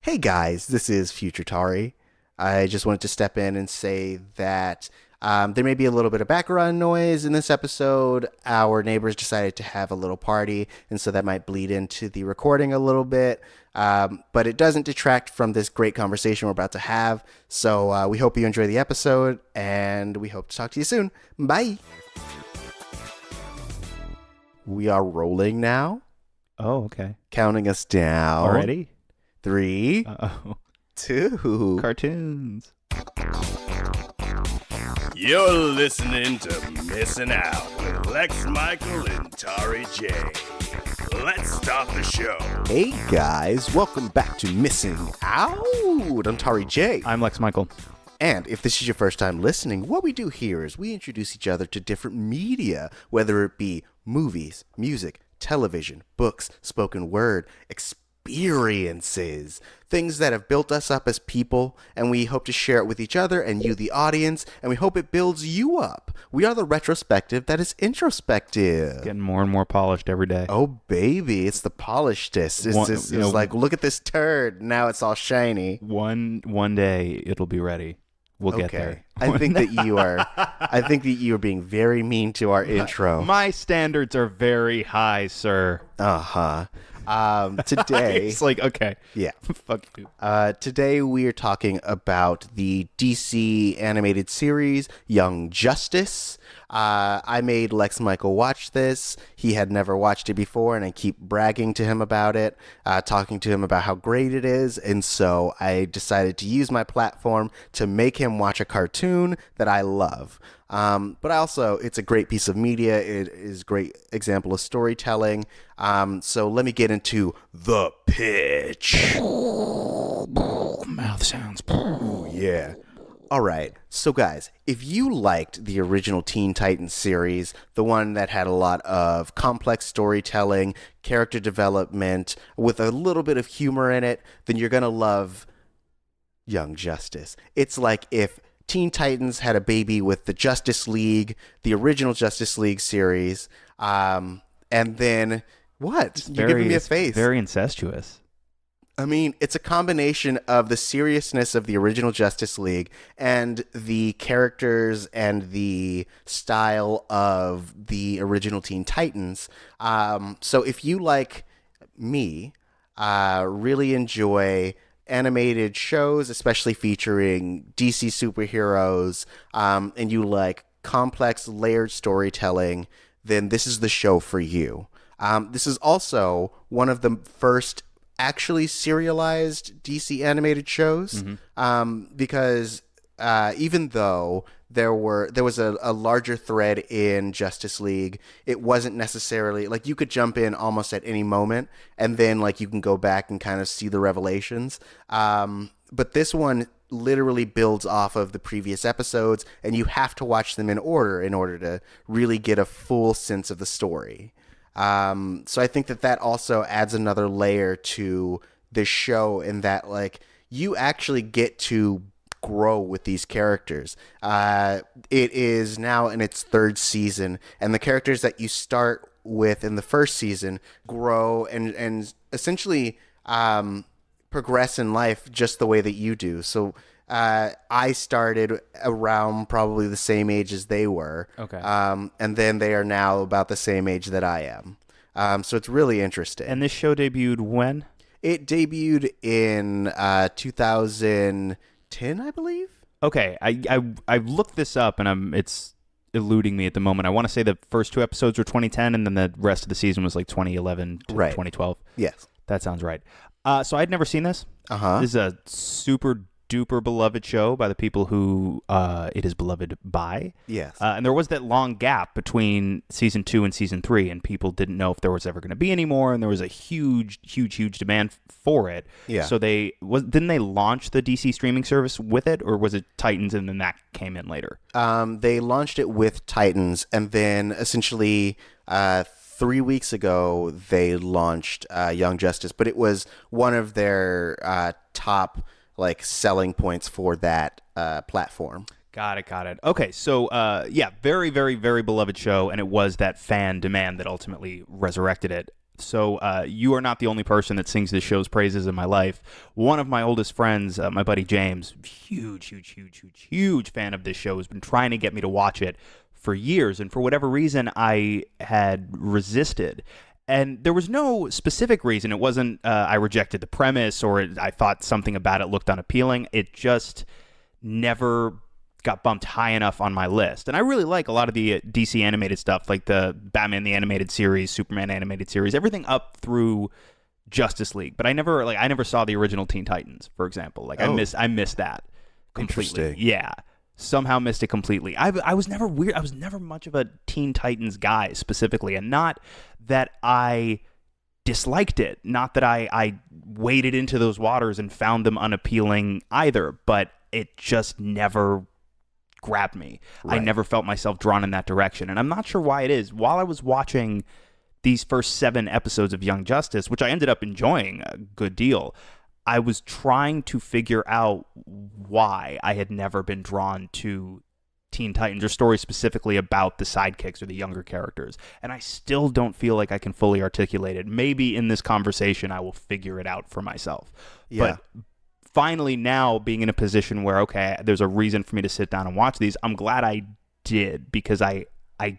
Hey guys, this is Future Tauri. I just wanted to step in and say that there may be a little bit of background noise in this episode. Our neighbors decided to have a little party, and so that might bleed into the recording a little bit. But it doesn't detract from this great conversation we're about to have. So we hope you enjoy the episode, and we hope to talk to you soon. Bye. We are rolling now, Oh, okay. counting us down. Already? 3, Uh-oh. 2. Cartoons. You're listening to Missing Out with Lex Michael and Tari J. Let's start the show. Hey guys, welcome back to Missing Out. I'm Tauri J. I'm Lex Michael. And if this is your first time listening, what we do here is we introduce each other to different media, whether it be movies, music, television, books, spoken word, experiences, things that have built us up as people, and we hope to share it with each other and you, the audience, and we hope it builds you up. We are the retrospective that is introspective. Getting more and more polished every day. Oh, baby, it's the polishedest. It's like, look at this turd. Now it's all shiny. One day it'll be ready. We'll get there. I think that you are being very mean to our intro. My standards are very high, sir. Uh-huh. Today, It's like, okay. yeah. Fuck you. Today we are talking about the DC animated series Young Justice. I made Lex Michael watch this. He had never watched it before, and I keep bragging to him about it, talking to him about how great it is, and so I decided to use my platform to make him watch a cartoon that I love. But also, it's a great piece of media. It is a great example of storytelling. So let me get into the pitch. Mouth sounds. Ooh, yeah. All right. So, guys, if you liked the original Teen Titans series, the one that had a lot of complex storytelling, character development, with a little bit of humor in it, then you're going to love Young Justice. It's like if Teen Titans had a baby with the Justice League, the original Justice League series, and then what? You're giving me a face. Very incestuous. I mean, it's a combination of the seriousness of the original Justice League and the characters and the style of the original Teen Titans. So if you, like me, really enjoy animated shows, especially featuring DC superheroes, and you like complex, layered storytelling, then this is the show for you. This is also one of the first actually serialized DC animated shows, because even though there was a larger thread in Justice League, it wasn't necessarily like you could jump in almost at any moment, and then like you can go back and kind of see the revelations. But this one literally builds off of the previous episodes, and you have to watch them in order to really get a full sense of the story. So I think that also adds another layer to this show in that, like, you actually get to grow with these characters. It is now in its third season, and the characters that you start with in the first season grow and essentially progress in life just the way that you do. So I started around probably the same age as they were. Okay. And then they are now about the same age that I am. So it's really interesting. And this show debuted when? It debuted in 2010, I believe. Okay. I looked this up, and it's eluding me at the moment. I want to say the first two episodes were 2010, and then the rest of the season was like 2011 to 2012. Yes. That sounds right. So I'd never seen this. Uh-huh. This is a super duper beloved show by the people who it is beloved by. Yes. And there was that long gap between season 2 and season 3, and people didn't know if there was ever going to be any more, and there was a huge demand for it. Yeah. So didn't they launch the DC streaming service with it, or was it Titans and then that came in later? They launched it with Titans, and then essentially 3 weeks ago they launched Young Justice, but it was one of their top like selling points for that platform. Got it. Okay, so very, very, very beloved show, and it was that fan demand that ultimately resurrected it. So you are not the only person that sings this show's praises in my life. One of my oldest friends, my buddy James, huge fan of this show, has been trying to get me to watch it for years. And for whatever reason, I had resisted. And there was no specific reason. It wasn't I rejected the premise or I thought something about it looked unappealing. It just never got bumped high enough on my list. And I really like a lot of the DC animated stuff, like the Batman the Animated Series, Superman Animated Series, everything up through Justice League. But I never saw the original Teen Titans, for example. Like I missed that completely. Interesting. Yeah. Somehow missed it completely. I was never weird. I was never much of a Teen Titans guy specifically, and not that I disliked it, not that I waded into those waters and found them unappealing either, but it just never grabbed me. Right. I never felt myself drawn in that direction, and I'm not sure why it is. While I was watching these first 7 episodes of Young Justice, which I ended up enjoying a good deal, I was trying to figure out why I had never been drawn to Teen Titans or stories specifically about the sidekicks or the younger characters. And I still don't feel like I can fully articulate it. Maybe in this conversation I will figure it out for myself. Yeah. But finally now being in a position where, okay, there's a reason for me to sit down and watch these, I'm glad I did, because I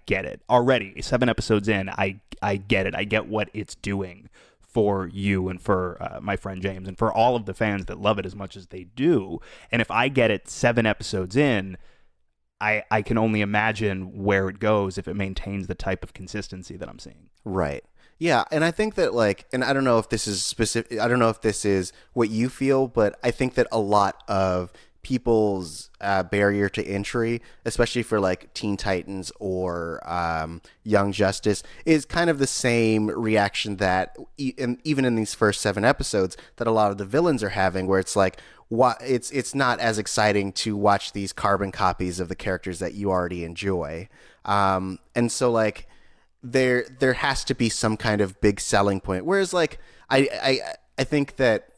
get it. Already, 7 episodes in, I get it. I get what it's doing for you and for my friend James and for all of the fans that love it as much as they do. And if I get it 7 episodes in, I can only imagine where it goes if it maintains the type of consistency that I'm seeing. Right. Yeah, and I think that, like, and I don't know if this is specific, I don't know if this is what you feel, but I think that a lot of people's barrier to entry, especially for like Teen Titans or Young Justice, is kind of the same reaction that even in these first 7 episodes that a lot of the villains are having, where it's like, it's not as exciting to watch these carbon copies of the characters that you already enjoy, and so like there has to be some kind of big selling point. Whereas like I think that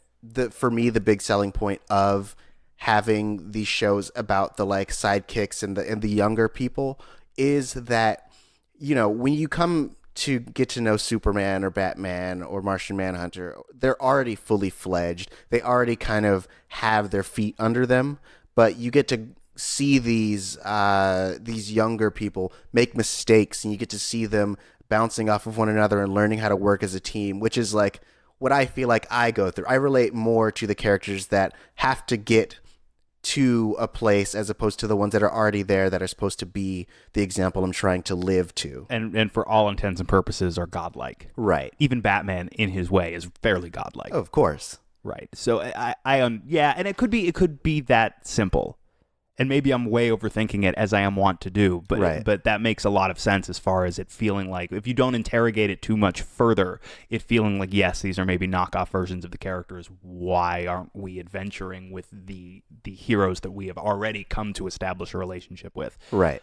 for me the big selling point of having these shows about the like sidekicks and the younger people is that, you know, when you come to get to know Superman or Batman or Martian Manhunter, they're already fully fledged. They already kind of have their feet under them, but you get to see these younger people make mistakes, and you get to see them bouncing off of one another and learning how to work as a team, which is like what I feel like I go through. I relate more to the characters that have to get to a place as opposed to the ones that are already there that are supposed to be the example I'm trying to live to. And for all intents and purposes are godlike. Right. Even Batman in his way is fairly godlike. Oh, of course. Right. So yeah, and it could be that simple. And maybe I'm way overthinking it, as I am wont to do, but right. But that makes a lot of sense as far as it feeling like, if you don't interrogate it too much further, it feeling like, yes, these are maybe knockoff versions of the characters. Why aren't we adventuring with the heroes that we have already come to establish a relationship with? Right.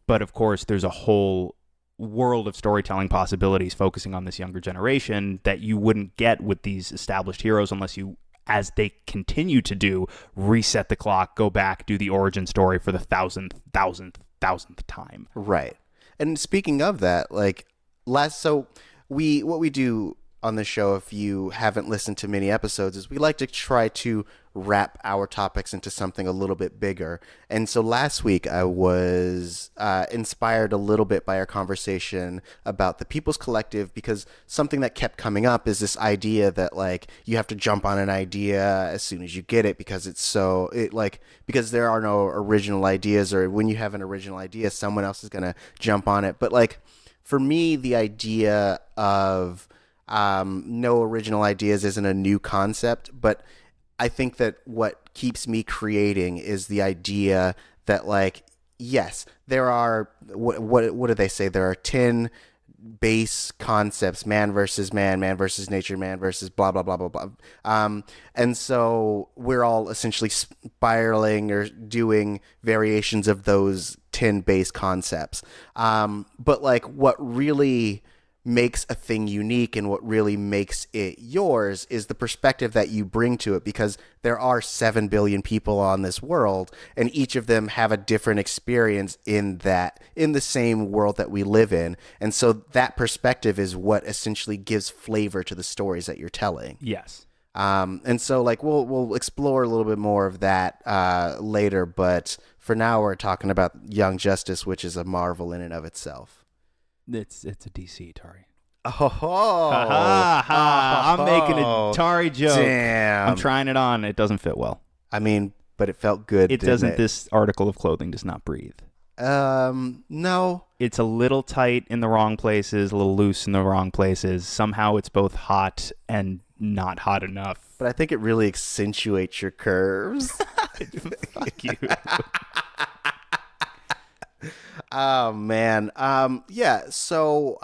But of course, there's a whole world of storytelling possibilities focusing on this younger generation that you wouldn't get with these established heroes unless you, as they continue to do, reset the clock, go back, do the origin story for the thousandth time. Right. And speaking of that, like what we do on the show, if you haven't listened to many episodes, is we like to try to wrap our topics into something a little bit bigger. And so last week I was inspired a little bit by our conversation about the People's Collective, because something that kept coming up is this idea that like you have to jump on an idea as soon as you get it because because there are no original ideas, or when you have an original idea, someone else is going to jump on it. But like for me, the idea of no original ideas isn't a new concept, but I think that what keeps me creating is the idea that, like, yes, there are what do they say? There are 10 base concepts: man versus man, man versus nature, man versus blah blah blah blah blah. And so we're all essentially spiraling or doing variations of those 10 base concepts. But like what really makes a thing unique and what really makes it yours is the perspective that you bring to it, because there are 7 billion people on this world and each of them have a different experience in the same world that we live in. And so that perspective is what essentially gives flavor to the stories that you're telling. Yes. And so like we'll explore a little bit more of that later, but for now we're talking about Young Justice, which is a marvel in and of itself. It's a DC, Tauri. Oh, I'm making a Tauri joke. Damn. I'm trying it on. It doesn't fit well. I mean, but it felt good. It doesn't. This article of clothing does not breathe. No. It's a little tight in the wrong places, a little loose in the wrong places. Somehow it's both hot and not hot enough. But I think it really accentuates your curves. Fuck you. Oh man. Yeah. So,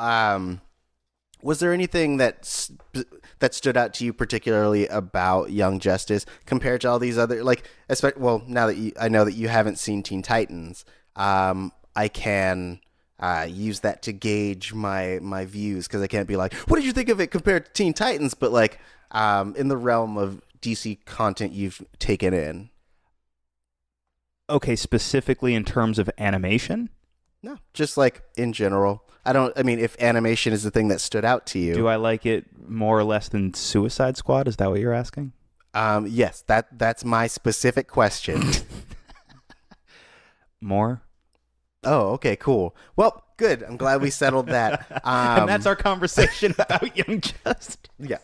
was there anything that stood out to you particularly about Young Justice compared to all these other, like, well, now that I know that you haven't seen Teen Titans, I can use that to gauge my views, because I can't be like, what did you think of it compared to Teen Titans? But like, in the realm of DC content you've taken in. Okay, specifically in terms of animation? No, just like in general. I mean, if animation is the thing that stood out to you. Do I like it more or less than Suicide Squad? Is that what you're asking? Yes, that's my specific question. More? Oh, okay, cool. Well, good. I'm glad we settled that. And that's our conversation about Young Justice. Yeah.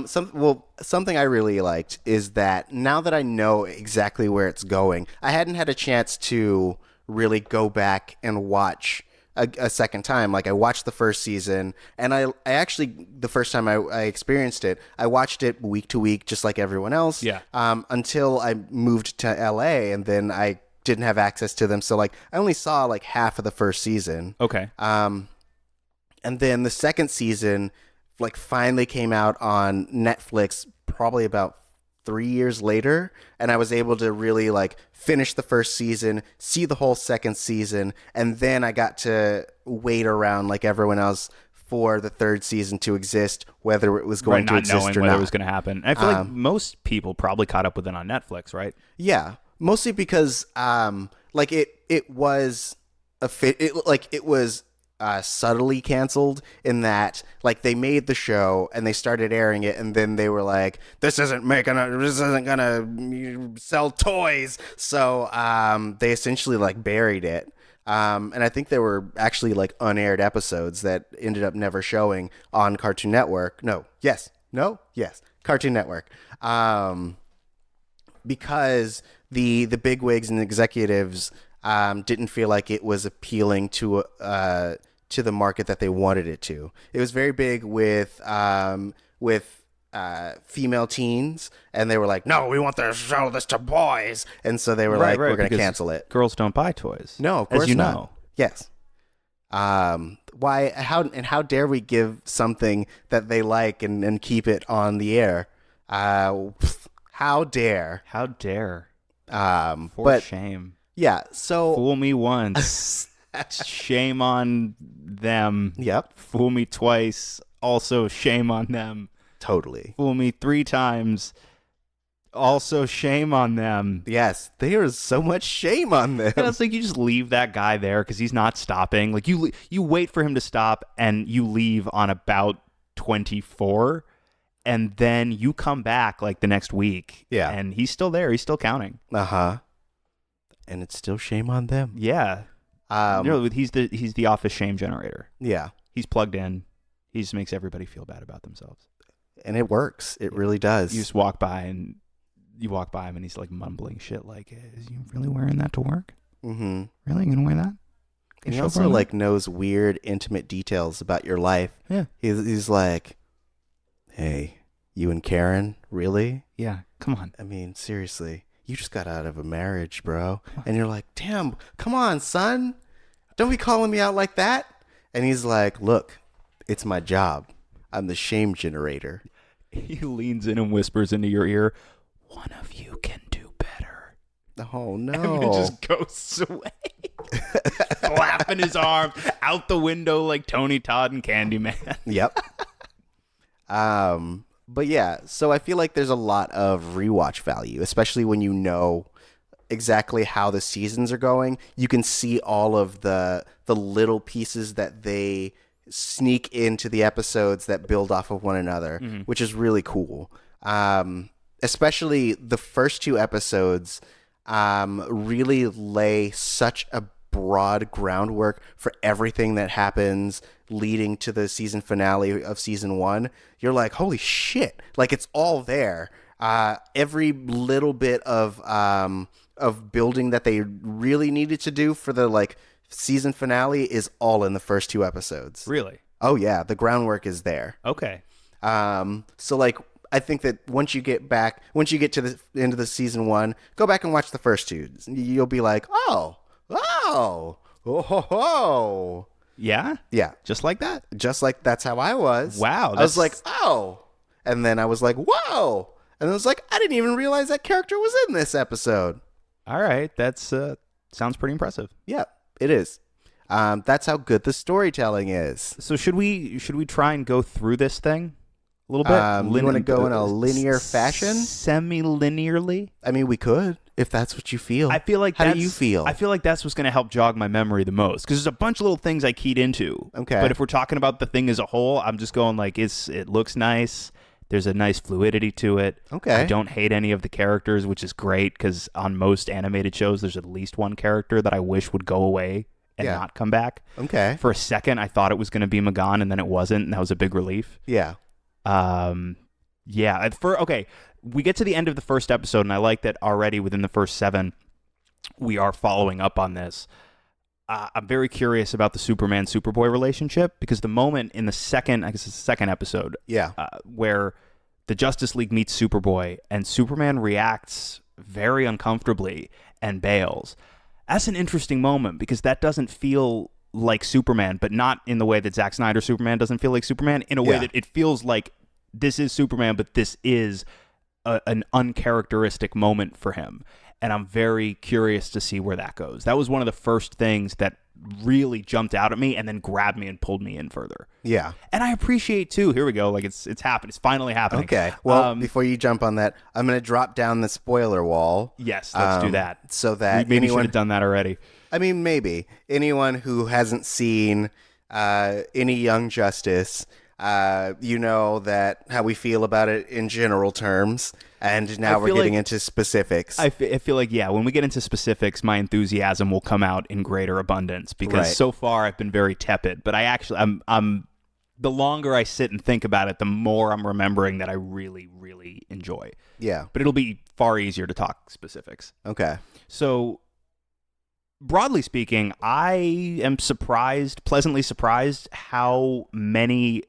Something I really liked is that now that I know exactly where it's going, I hadn't had a chance to really go back and watch a second time. Like, I watched the first season, and I actually, the first time I experienced it, I watched it week to week, just like everyone else. Yeah. Until I moved to LA, and then I didn't have access to them. So like, I only saw like half of the first season. Okay. And then the second season like finally came out on Netflix probably about 3 years later, and I was able to really like finish the first season, see the whole second season, and then I got to wait around like everyone else for the third season to exist, whether it was going to exist or not. Not knowing whether it was going to happen. I feel like most people probably caught up with it on Netflix, right? Yeah, mostly because like it was subtly canceled in that like they made the show and they started airing it, and then they were like, this isn't gonna sell toys, so they essentially like buried it, and I think there were actually like unaired episodes that ended up never showing on Cartoon Network. Cartoon Network, because the bigwigs and executives didn't feel like it was appealing to the market that they wanted it to. It was very big with female teens, and they were like, no, we want to show this to boys, and so they were we're going to cancel it. Girls don't buy toys. No, of course as you not. know. Yes. Why? How dare we give something that they like and keep it on the air? How dare? How dare? But shame. Yeah. So fool me once. Shame on them. Yep. Fool me twice. Also shame on them. Totally. Fool me 3 times. Also shame on them. Yes, there is so much shame on them. And it's like you just leave that guy there because he's not stopping. Like you wait for him to stop, and you leave on about 24, and then you come back like the next week. Yeah, and he's still there. He's still counting. And it's still shame on them. Yeah. He's the office shame generator. Yeah. He's plugged in. He just makes everybody feel bad about themselves. And it works. It really does. You just walk by him and he's like mumbling shit like, is you really wearing that to work? Mm-hmm. Really? You gonna wear that? And he also like knows weird, intimate details about your life. Yeah. He's like, hey, you and Karen? Really? Yeah. Come on. I mean, seriously. You just got out of a marriage, bro. And you're like, damn, come on, son. Don't be calling me out like that. And he's like, look, it's my job. I'm the shame generator. He leans in and whispers into your ear, one of you can do better. Oh, And no. then just ghosts away. Flapping his arms out the window like Tony Todd and Candyman. Yep. But yeah, so I feel like there's a lot of rewatch value, especially when you know exactly how the seasons are going. You can see all of the little pieces that they sneak into the episodes that build off of one another, which is really cool. Especially the first 2 episodes really lay such a broad groundwork for everything that happens leading to the season finale of season 1. You're like, holy shit, like it's all there. Every little bit of building that they really needed to do for the like season finale is all in the first 2 episodes. Really? Oh yeah, the groundwork is there. Okay. So like I think that once you get to the end of the season 1, go back and watch the first 2. You'll be like, oh, Yeah? yeah, Just like that? just like that's how I was. Wow, I was like, oh, and then I was like, whoa, and I was like, I didn't even realize that character was in this episode. All right. That's sounds pretty impressive. Yeah, it is. That's how good the storytelling is. So should we try and go through this thing a little bit? You want to go in a linear fashion? Semi-linearly? I mean, we could, if that's what you feel. I feel like How do you feel? I feel like that's what's going to help jog my memory the most, because there's a bunch of little things I keyed into. Okay. But if we're talking about the thing as a whole, I'm just going like it looks nice. There's a nice fluidity to it. Okay. I don't hate any of the characters, which is great, because on most animated shows, there's at least one character that I wish would go away and not come back. Okay. For a second, I thought it was going to be Magan, and then it wasn't, and that was a big relief. Yeah. Yeah. We get to the end of the first episode, and I like that already within the first 7, we are following up on this. I'm very curious about the Superman-Superboy relationship, because the moment in the second episode, Yeah. where the Justice League meets Superboy, and Superman reacts very uncomfortably and bails. That's an interesting moment, because that doesn't feel like Superman, but not in the way that Zack Snyder Superman doesn't feel like Superman, in a way that it feels like this is Superman, but this is an uncharacteristic moment for him. And I'm very curious to see where that goes. That was one of the first things that really jumped out at me and then grabbed me and pulled me in further. Yeah. And I appreciate, too, here we go, like it's happened. It's finally happening. Okay. Well, before you jump on that, I'm going to drop down the spoiler wall. Yes, let's do that. So that Maybe anyone should have done that already. I mean, maybe anyone who hasn't seen any Young Justice, you know that how we feel about it in general terms, and now we're getting into specifics. I feel like, yeah, when we get into specifics, my enthusiasm will come out in greater abundance, because so far I've been very tepid. But I'm the longer I sit and think about it, the more I'm remembering that I really, really enjoy. Yeah. But it'll be far easier to talk specifics. Okay. So, broadly speaking, I am pleasantly surprised how many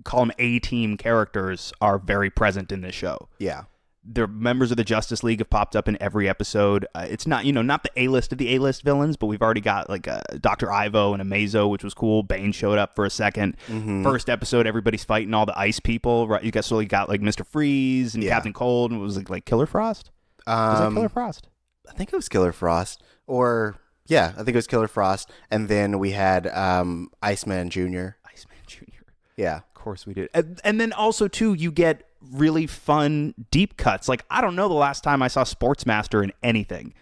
call them A-team characters are very present in this show. Yeah. The members of the Justice League have popped up in every episode. It's not, not the A-list of the A-list villains, but we've already got like Dr. Ivo and Amazo, which was cool. Bane showed up for a second. Mm-hmm. First episode, everybody's fighting all the ice people. Right? You got like Mr. Freeze and Captain Cold, and it was like Killer Frost. Was that Killer Frost? I think it was Killer Frost, or I think it was Killer Frost, and then we had Iceman Jr. Yeah. Of course we did. And then also, too, you get really fun deep cuts. Like, I don't know the last time I saw Sportsmaster in anything.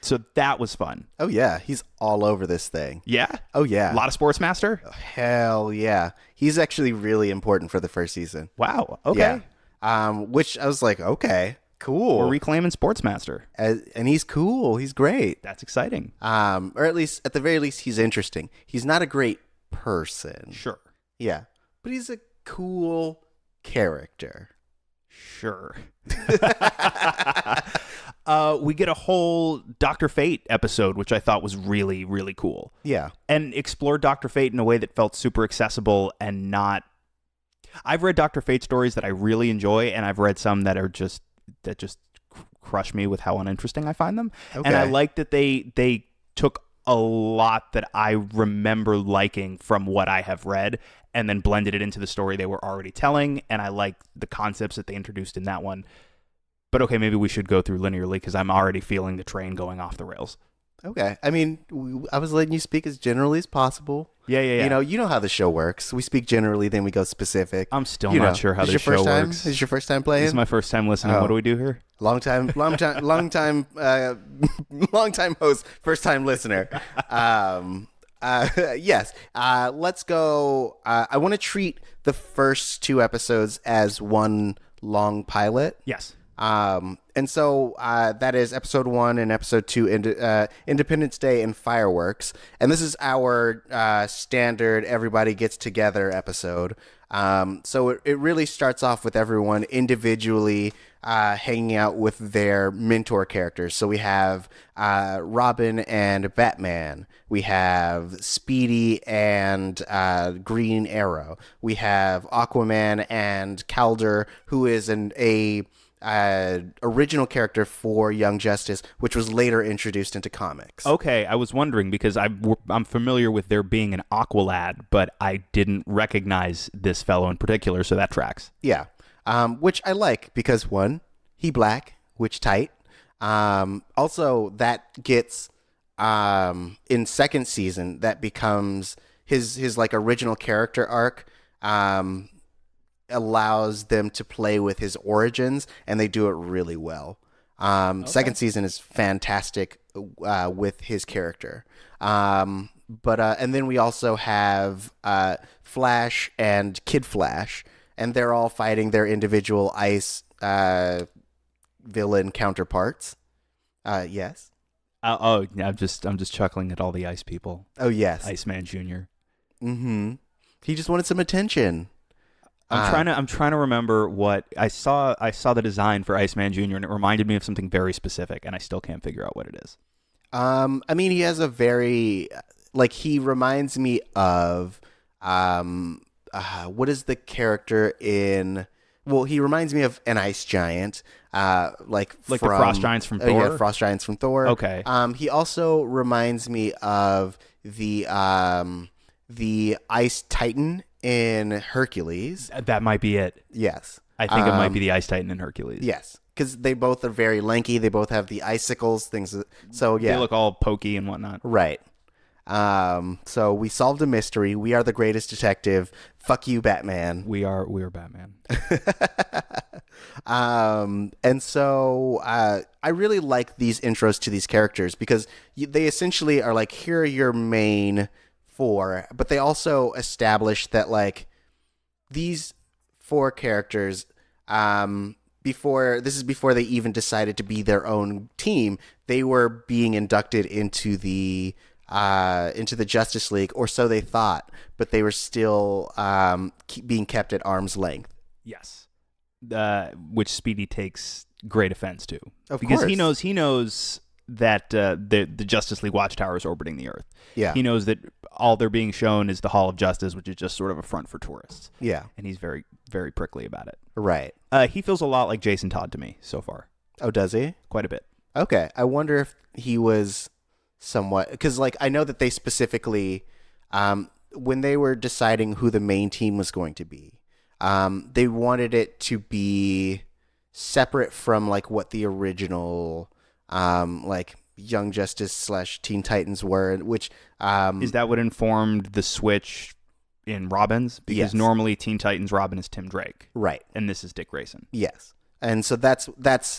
So that was fun. Oh, yeah. He's all over this thing. Yeah? Oh, yeah. A lot of Sportsmaster? Oh, hell yeah. He's actually really important for the first season. Wow. Okay. Yeah. Which I was like, okay, cool. We're reclaiming Sportsmaster. And he's cool. He's great. That's exciting. Or at the very least, he's interesting. He's not a great person. Sure. Yeah. But he's a cool character. Sure. We get a whole Dr. Fate episode, which I thought was really, really cool. Yeah. And explored Dr. Fate in a way that felt super accessible and not... I've read Dr. Fate stories that I really enjoy, and I've read some that just crush me with how uninteresting I find them. Okay. And I like that they took a lot that I remember liking from what I have read and then blended it into the story they were already telling, and I like the concepts that they introduced in that one. But okay, maybe we should go through linearly because I'm already feeling the train going off the rails. Okay. I mean, I was letting you speak as generally as possible. Yeah. You know how the show works. We speak generally, then we go specific. I'm still not sure how this show works. This is your first time playing? This is my first time listening. What do we do here? Long time host, first time listener. Yes. Let's go. I want to treat the first 2 episodes as one long pilot. Yes. And so that is episode 1 and episode 2, Independence Day and Fireworks. And this is our standard everybody gets together episode. So it really starts off with everyone individually hanging out with their mentor characters. So we have Robin and Batman. We have Speedy and Green Arrow. We have Aquaman and Calder, who is a original character for Young Justice, which was later introduced into comics. Okay, I was wondering because I'm familiar with there being an Aqualad, but I didn't recognize this fellow in particular, so that tracks. Yeah, which I like because 1, he black, which tight. Also, that gets in second season that becomes his like original character arc. Allows them to play with his origins, and they do it really well. Second season is fantastic with his character. But and then we also have Flash and Kid Flash, and they're all fighting their individual ice villain counterparts. Yes. I'm just chuckling at all the ice people. Oh yes, Iceman Jr. Mm-hmm. He just wanted some attention. I'm trying to remember what I saw. I saw the design for Iceman Jr. and it reminded me of something very specific, and I still can't figure out what it is. I mean, he has a very he reminds me of what is the character in? Well, he reminds me of an ice giant, like the frost giants from Thor. Yeah, frost giants from Thor. Okay. He also reminds me of the ice titan in Hercules. That might be it. Yes. I think it might be the Ice Titan in Hercules. Yes. Because they both are very lanky. They both have the icicles, things. So, yeah. They look all pokey and whatnot. Right. So we solved a mystery. We are the greatest detective. Fuck you, Batman. We are Batman. And so I really like these intros to these characters because they essentially are like, here are your main 4, but they also establish that these 4 characters, before they even decided to be their own team, they were being inducted into the Justice League, or so they thought, but they were still being kept at arm's length. Yes, which Speedy takes great offense to, because he knows that the Justice League Watchtower is orbiting the Earth. Yeah, he knows that all they're being shown is the Hall of Justice, which is just sort of a front for tourists. Yeah, and he's very, very prickly about it. Right. He feels a lot like Jason Todd to me so far. Oh, does he? Quite a bit. Okay, I wonder if he was somewhat, because I know that they specifically, when they were deciding who the main team was going to be, they wanted it to be separate from what the original Young Justice / Teen Titans were, which is that what informed the switch in Robin's? Because yes. Normally Teen Titans Robin is Tim Drake, right, and this is Dick Grayson. Yes. And so that's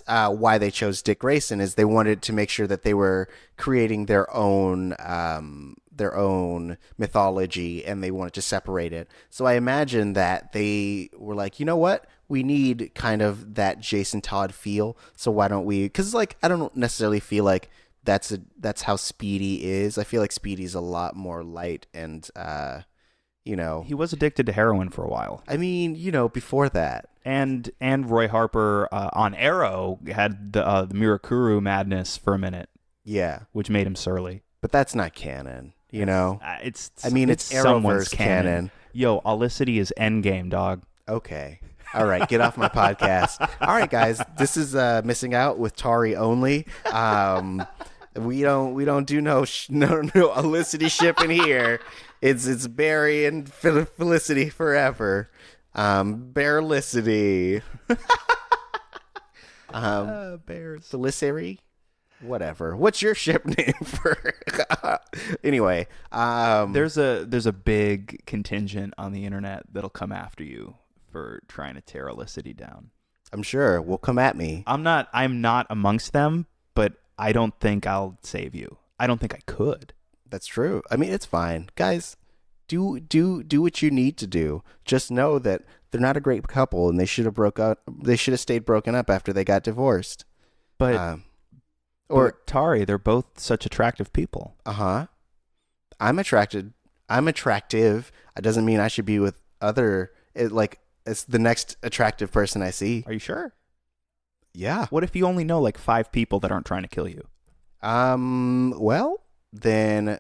why they chose Dick Grayson, is they wanted to make sure that they were creating their own mythology, and they wanted to separate it. So I imagine that they were like, you know what? We need kind of that Jason Todd feel. So why don't we? Because I don't necessarily feel like that's how Speedy is. I feel like Speedy's a lot more light and he was addicted to heroin for a while. I mean, before that. And Roy Harper on Arrow had the Mirakuru madness for a minute. Yeah. Which made him surly. But that's not canon, It's Arrowverse canon. Yo, Olicity is endgame, dog. Okay. All right, get off my podcast. All right, guys, this is Missing Out with Tauri only. We don't do no Olicity shipping here. It's Barry and Felicity forever. Bearlicity. Bears. Felicity? Whatever. What's your ship name for? Anyway, there's a big contingent on the internet that'll come after you for trying to tear Felicity down. I'm sure will come at me. I'm not amongst them, but I don't think I'll save you. I don't think I could. That's true. I mean, it's fine, guys. Do what you need to do. Just know that they're not a great couple, and they should have broke up. They should have stayed broken up after they got divorced. But Tauri, they're both such attractive people. I'm attracted. I'm attractive. It doesn't mean I should be with it's the next attractive person I see. Are you sure? Yeah. What if you only know like 5 people that aren't trying to kill you? Well, then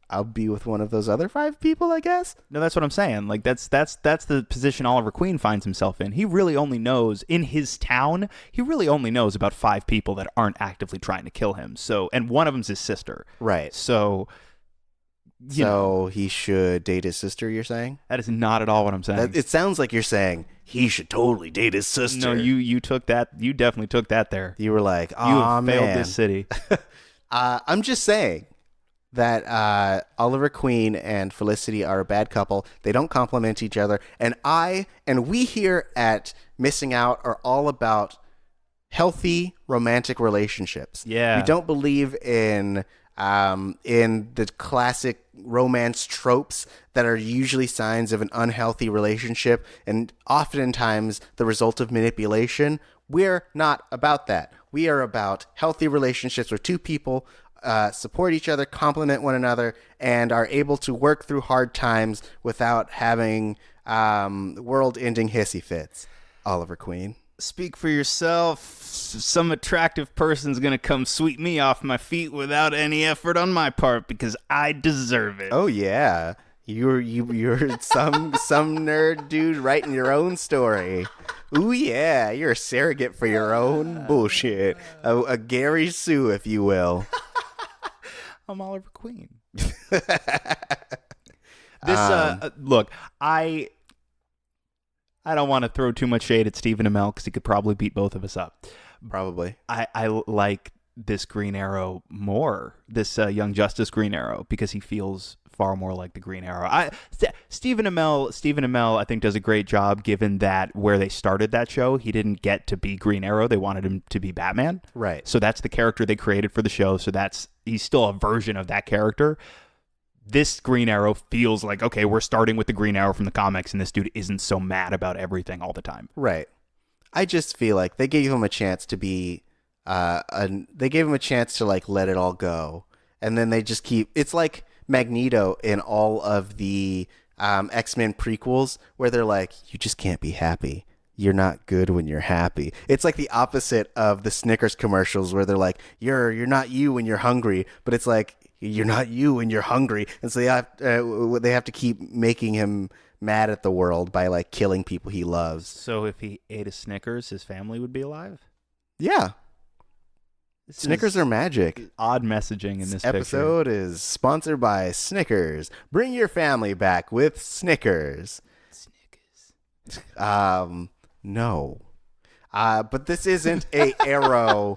I'll be with one of those other 5 people, I guess. No, that's what I'm saying. Like that's the position Oliver Queen finds himself in. He really only knows in his town. He really only knows about 5 people that aren't actively trying to kill him. So, and one of them's his sister. Right. So he should date his sister, you're saying? That is not at all what I'm saying. It sounds like you're saying he should totally date his sister. No, you took that. You definitely took that there. You were like, oh, you have man. failed this city. I'm just saying that Oliver Queen and Felicity are a bad couple. They don't complement each other. And we here at Missing Out are all about healthy romantic relationships. Yeah. We don't believe in the classic romance tropes that are usually signs of an unhealthy relationship and oftentimes the result of manipulation. We're not about that. We are about healthy relationships where 2 people support each other, complement one another, and are able to work through hard times without having world-ending hissy fits. Oliver Queen. Speak for yourself. Some attractive person's gonna come sweep me off my feet without any effort on my part because I deserve it. Oh yeah, you're some nerd dude writing your own story. Ooh yeah, you're a surrogate for your own bullshit. A Gary Sue, if you will. I'm Oliver Queen. Look, I don't want to throw too much shade at Stephen Amell because he could probably beat both of us up. Probably. I like this Green Arrow more, this Young Justice Green Arrow, because he feels far more like the Green Arrow. Stephen Amell, I think, does a great job given that where they started that show, he didn't get to be Green Arrow. They wanted him to be Batman. Right. So that's the character they created for the show. So he's still a version of that character. This Green Arrow feels like, okay, we're starting with the Green Arrow from the comics, and this dude isn't so mad about everything all the time. Right. I just feel like they gave him a chance to be, they gave him a chance to like let it all go, and then they just keep. It's like Magneto in all of the X-Men prequels, where they're like, you just can't be happy. You're not good when you're happy. It's like the opposite of the Snickers commercials, where they're like, you're not you when you're hungry, but it's like, you're not you when you're hungry. And so they have to keep making him mad at the world by like killing people he loves. So if he ate a Snickers, his family would be alive? Yeah. Snickers are magic. Odd messaging in this episode is sponsored by Snickers. Bring your family back with Snickers. No. But this isn't a Arrow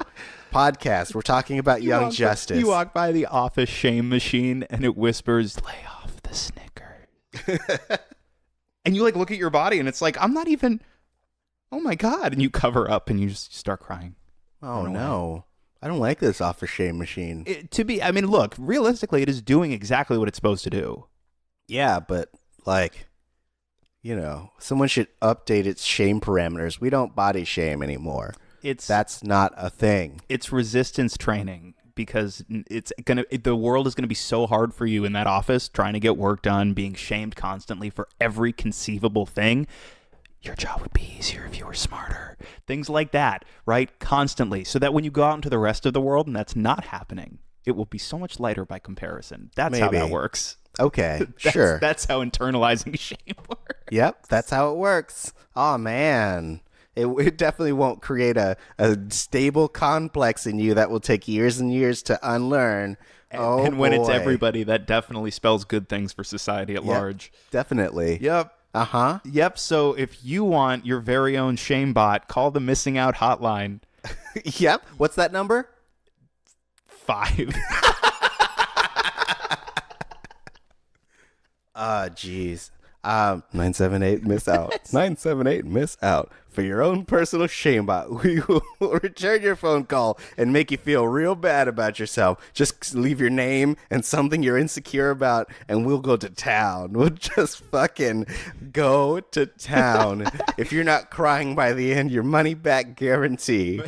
podcast. We're talking about Young Justice. You walk by the office shame machine and it whispers, lay off the Snickers. And you like look at your body and it's like, I'm not even, oh my God. And you cover up and you just start crying. Oh no. I don't like this office shame machine. Look, realistically, it is doing exactly what it's supposed to do. Yeah, but like, someone should update its shame parameters. We don't body shame anymore. That's not a thing. It's resistance training because the world is gonna be so hard for you in that office, trying to get work done, being shamed constantly for every conceivable thing. Your job would be easier if you were smarter. Things like that, right? Constantly, so that when you go out into the rest of the world and that's not happening, it will be so much lighter by comparison. That's how that works. Okay, sure. That's how internalizing shame works. Yep, that's how it works. Oh man. It definitely won't create a stable complex in you that will take years and years to unlearn. And when it's everybody, that definitely spells good things for society at large. Definitely. Yep. Uh-huh. Yep. So if you want your very own shame bot, call the Missing Out Hotline. Yep. What's that number? 5. Jeez. 978 miss out. 978 miss out. For your own personal shame bot, we will return your phone call and make you feel real bad about yourself. Just leave your name and something you're insecure about, and we'll go to town. We'll just fucking go to town. If you're not crying by the end, your money back guarantee.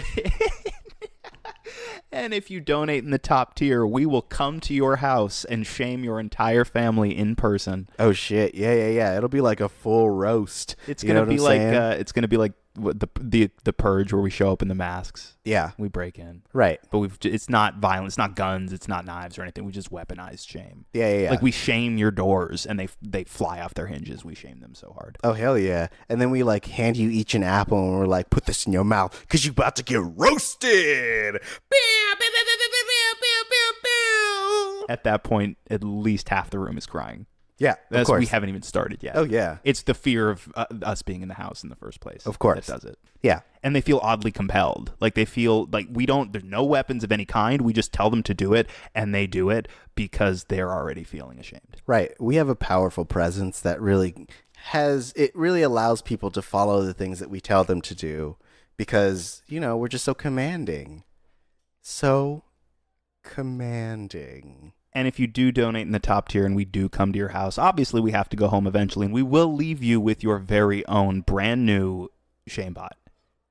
And if you donate in the top tier, we will come to your house and shame your entire family in person. Oh shit! Yeah. It'll be like a full roast. It's gonna be like what the Purge, where we show up in the masks. Yeah, we break in. Right, but it's not violence, it's not guns, it's not knives or anything. We just weaponized shame. Yeah. Like we shame your doors, and they fly off their hinges. We shame them so hard. Oh hell yeah! And then we like hand you each an apple, and we're like, put this in your mouth because you're about to get roasted. At that point, at least half the room is crying. Yeah, of course. We haven't even started yet. Oh, yeah. It's the fear of us being in the house in the first place. Of course. That does it. Yeah. And they feel oddly compelled. Like they feel like there's no weapons of any kind. We just tell them to do it, and they do it because they're already feeling ashamed. Right. We have a powerful presence that really allows people to follow the things that we tell them to do because, we're just so commanding. So commanding. And if you do donate in the top tier and we do come to your house, obviously we have to go home eventually, and we will leave you with your very own brand new ShameBot.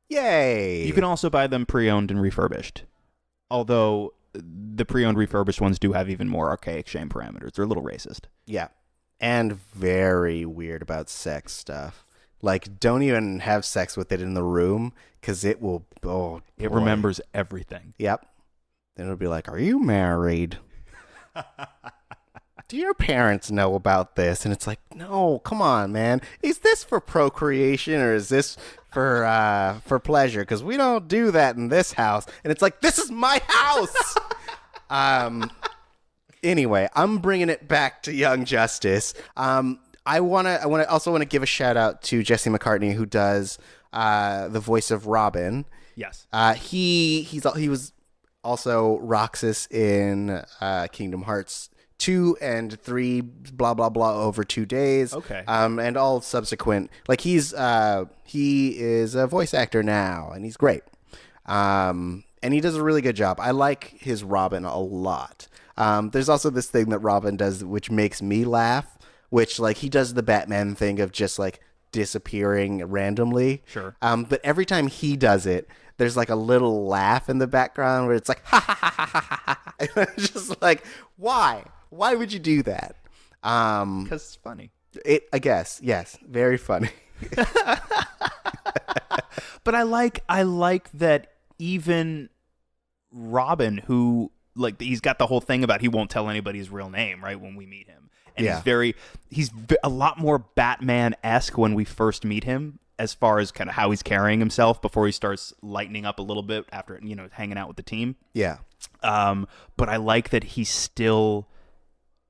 Yay! You can also buy them pre-owned and refurbished. Although the pre-owned refurbished ones do have even more archaic shame parameters. They're a little racist. Yeah. And very weird about sex stuff. Like, don't even have sex with it in the room because it will... Oh, it boy. remembers everything. Yep. Then it'll be like, are you married? Do your parents know about this? And it's like, no, come on, man. Is this for procreation or is this for pleasure? Because we don't do that in this house. And it's like, this is my house. Anyway, I'm bringing it back to Young Justice. I also want to give a shout out to Jesse McCartney, who does the voice of Robin. Yes. He was also Roxas in Kingdom Hearts 2 and 3, blah, blah, blah, over 2 days. Okay. And all subsequent. Like, he is a voice actor now, and he's great. And he does a really good job. I like his Robin a lot. There's also this thing that Robin does, which makes me laugh, which, like, he does the Batman thing of just, like, disappearing randomly. Sure. But every time he does it, there's like a little laugh in the background where it's like, ha ha ha ha ha ha. And it's just like, why? Why would you do that? Because it's funny. I guess, yes, very funny. But I like that even Robin, who, like, he's got the whole thing about he won't tell anybody his real name, right, when we meet him. And he's a lot more Batman-esque when we first meet him, as far as kind of how he's carrying himself before he starts lightening up a little bit after, hanging out with the team. Yeah. But I like that he's still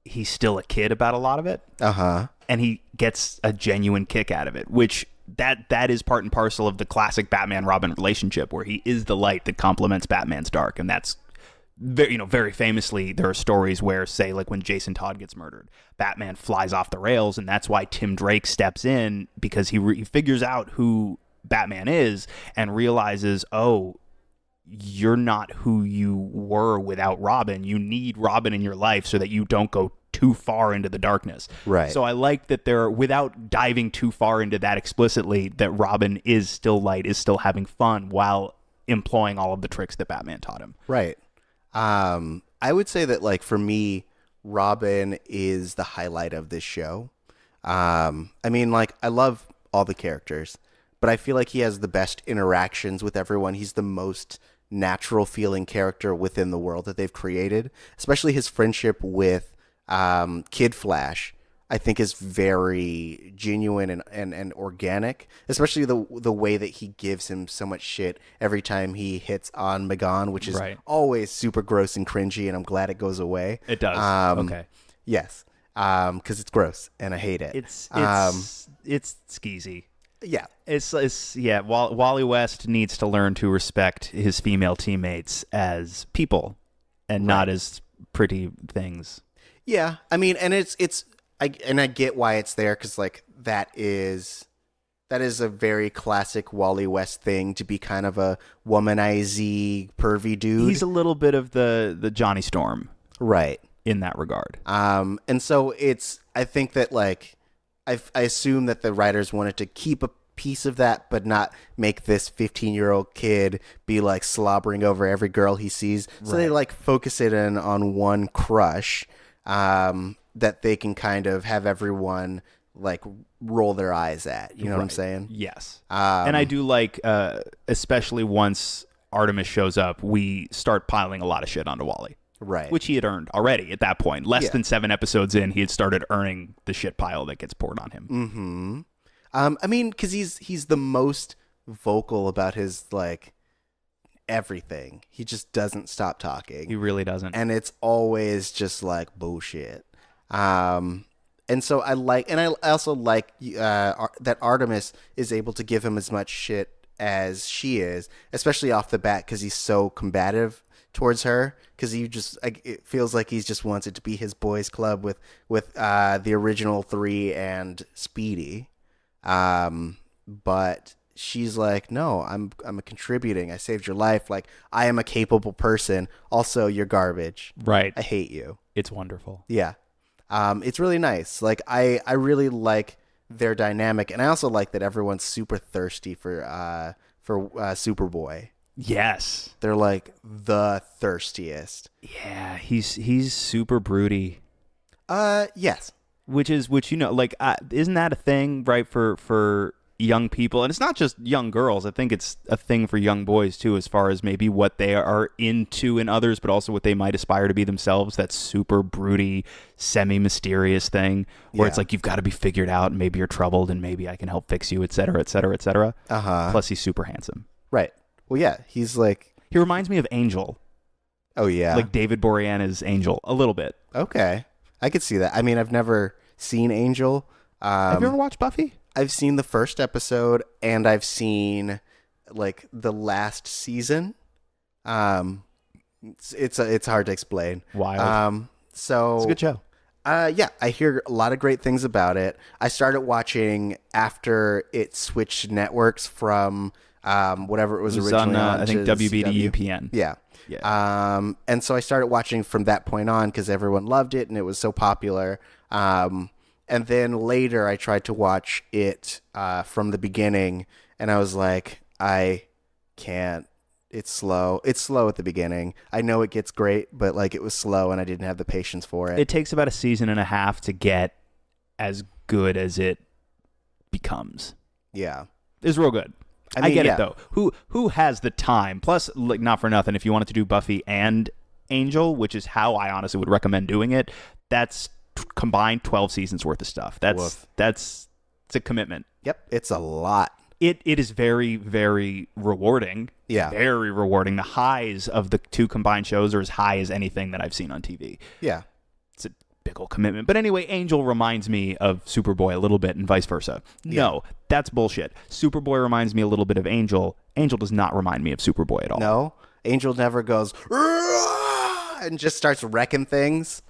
a kid about a lot of it. Uh-huh. And he gets a genuine kick out of it, which that is part and parcel of the classic Batman-Robin relationship, where he is the light that complements Batman's dark. And that's very famously, there are stories where, say, like when Jason Todd gets murdered, Batman flies off the rails, and that's why Tim Drake steps in, because he figures out who Batman is and realizes, oh, you're not who you were without Robin. You need Robin in your life so that you don't go too far into the darkness. Right. So I like that without diving too far into that explicitly, that Robin is still light, is still having fun while employing all of the tricks that Batman taught him. Right. I would say that, like, for me, Robin is the highlight of this show. I mean, like, I love all the characters, but I feel like he has the best interactions with everyone. He's the most natural feeling character within the world that they've created, especially his friendship with Kid Flash. I think is very genuine and organic, especially the way that he gives him so much shit every time he hits on Magon, which is always super gross and cringy, and I'm glad it goes away. It does. Okay. Yes. Because it's gross, and I hate it. It's skeezy. Yeah. Wally West needs to learn to respect his female teammates as people and not as pretty things. Yeah. I mean, and I get why it's there, because like that is a very classic Wally West thing, to be kind of a womanizer, pervy dude. He's a little bit of the Johnny Storm, right, in that regard. And so I think that like I assume that the writers wanted to keep a piece of that, but not make this 15-year-old kid be like slobbering over every girl he sees. So they like focus it in on one crush, that they can kind of have everyone like roll their eyes at. You know what I'm saying? Yes. And I do like, especially once Artemis shows up, we start piling a lot of shit onto Wally. Right. Which he had earned already at that point. Less than 7 episodes in, he had started earning the shit pile that gets poured on him. Mm-hmm. I mean, because he's the most vocal about his like everything. He just doesn't stop talking. He really doesn't. And it's always just like bullshit. And so I also like that Artemis is able to give him as much shit as she is, especially off the bat, because he's so combative towards her, because it feels like he's just wants it to be his boys club with the original 3 and Speedy. But she's like, no, I'm contributing. I saved your life. Like, I am a capable person. Also, you're garbage. Right. I hate you. It's wonderful. Yeah. It's really nice. Like, I really like their dynamic, and I also like that everyone's super thirsty for Superboy. Yes. They're like the thirstiest. Yeah, he's super broody. Yes. Which like, isn't that a thing, right, for young people? And it's not just young girls. I think it's a thing for young boys too, as far as maybe what they are into in others, but also what they might aspire to be themselves. That super broody, semi-mysterious thing where it's like, you've got to be figured out, and maybe you're troubled, and maybe I can help fix you, et cetera, et cetera, et cetera. Plus, he's super handsome. Right. Well, yeah, he's like... He reminds me of Angel. Oh, yeah. Like David Boreanaz's Angel, a little bit. Okay. I could see that. I mean, I've never seen Angel. Have you ever watched Buffy? I've seen the first episode, and I've seen like the last season. It's hard to explain. Wild. So it's a good show. Yeah, I hear a lot of great things about it. I started watching after it switched networks from whatever it was originally on. I think WBD UPN. Yeah. Yeah. And so I started watching from that point on because everyone loved it and it was so popular. And then later I tried to watch it from the beginning, and I was like, I can't. It's slow. It's slow at the beginning. I know it gets great, but like it was slow and I didn't have the patience for it. It takes about a season and a half to get as good as it becomes. Yeah. It's real good. I get it though. Who has the time? Plus, like, not for nothing, if you wanted to do Buffy and Angel, which is how I honestly would recommend doing it, that's combined 12 seasons worth of stuff. It's a commitment. Yep. It's a lot. It is very, very rewarding. Yeah. Very rewarding. The highs of the two combined shows are as high as anything that I've seen on TV. Yeah. It's a big old commitment. But anyway, Angel reminds me of Superboy a little bit and vice versa. No, that's bullshit. Superboy reminds me a little bit of Angel. Angel does not remind me of Superboy at all. No. Angel never goes and just starts wrecking things.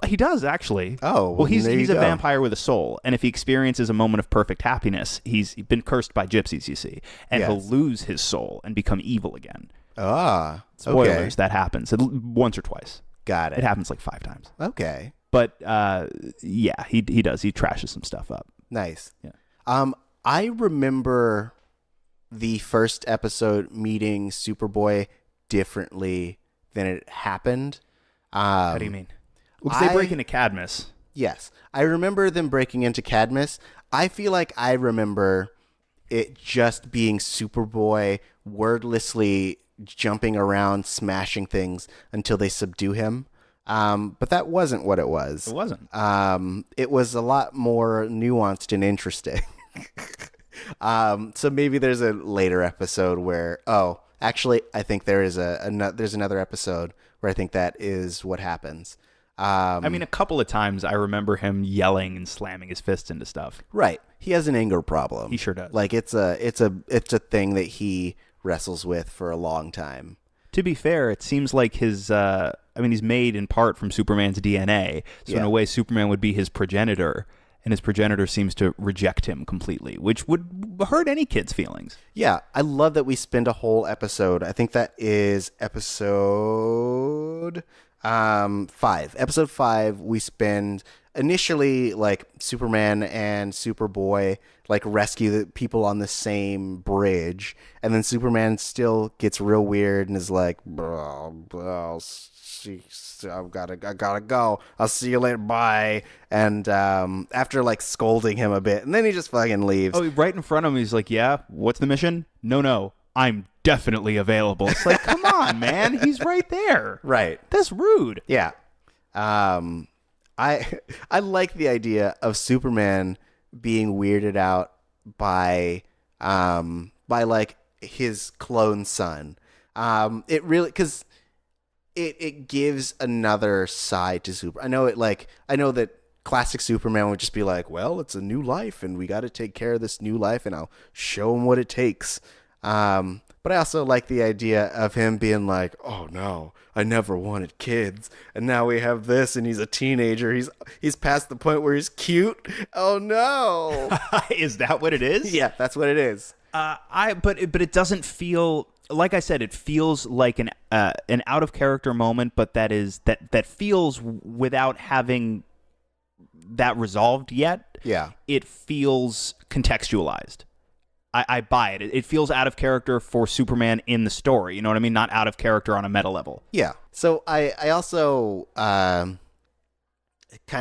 He does, actually. Oh, well, he's a vampire with a soul, and if he experiences a moment of perfect happiness, he's been cursed by gypsies, you see, and he'll lose his soul and become evil again. Ah, spoilers. okay. That happens once or twice. Got it. It happens like 5 times. Okay, but yeah, he does. He trashes some stuff up. Nice. Yeah. I remember the first episode meeting Superboy differently than it happened. How do you mean? Because they break into Cadmus. Yes. I remember them breaking into Cadmus. I feel like I remember it just being Superboy wordlessly jumping around, smashing things until they subdue him. But that wasn't what it was. It wasn't. It was a lot more nuanced and interesting. So maybe there's a later episode where, actually, I think there's another episode where I think that is what happens. I mean, a couple of times I remember him yelling and slamming his fists into stuff. Right. He has an anger problem. He sure does. Like it's a thing that he wrestles with for a long time. To be fair, it seems like he's made in part from Superman's DNA. So in a way, Superman would be his progenitor, and his progenitor seems to reject him completely, which would hurt any kid's feelings. Yeah, I love that we spend a whole episode. I think that is episode 5. Episode 5, we spend initially like Superman and Superboy like rescue the people on the same bridge, and then Superman still gets real weird and is like, I gotta go. I'll see you later. Bye. And after like scolding him a bit, and then he just fucking leaves. Oh, right in front of him, he's like, "Yeah, what's the mission? No, I'm definitely available." It's like, come on, man, he's right there. Right. That's rude. Yeah. I like the idea of Superman being weirded out by like his clone son. It really, because it gives another side to Super. I know that classic Superman would just be like, well, it's a new life and we got to take care of this new life and I'll show him what it takes. But I also like the idea of him being like, oh no, I never wanted kids, and now we have this, and he's a teenager. He's past the point where he's cute. Oh no. Is that what it is? Yeah, that's what it is. But it doesn't feel, like I said, it feels like an out of character moment, but that feels without having that resolved yet. Yeah. It feels contextualized. I buy it. It feels out of character for Superman in the story. You know what I mean? Not out of character on a meta level. Yeah. So I also kind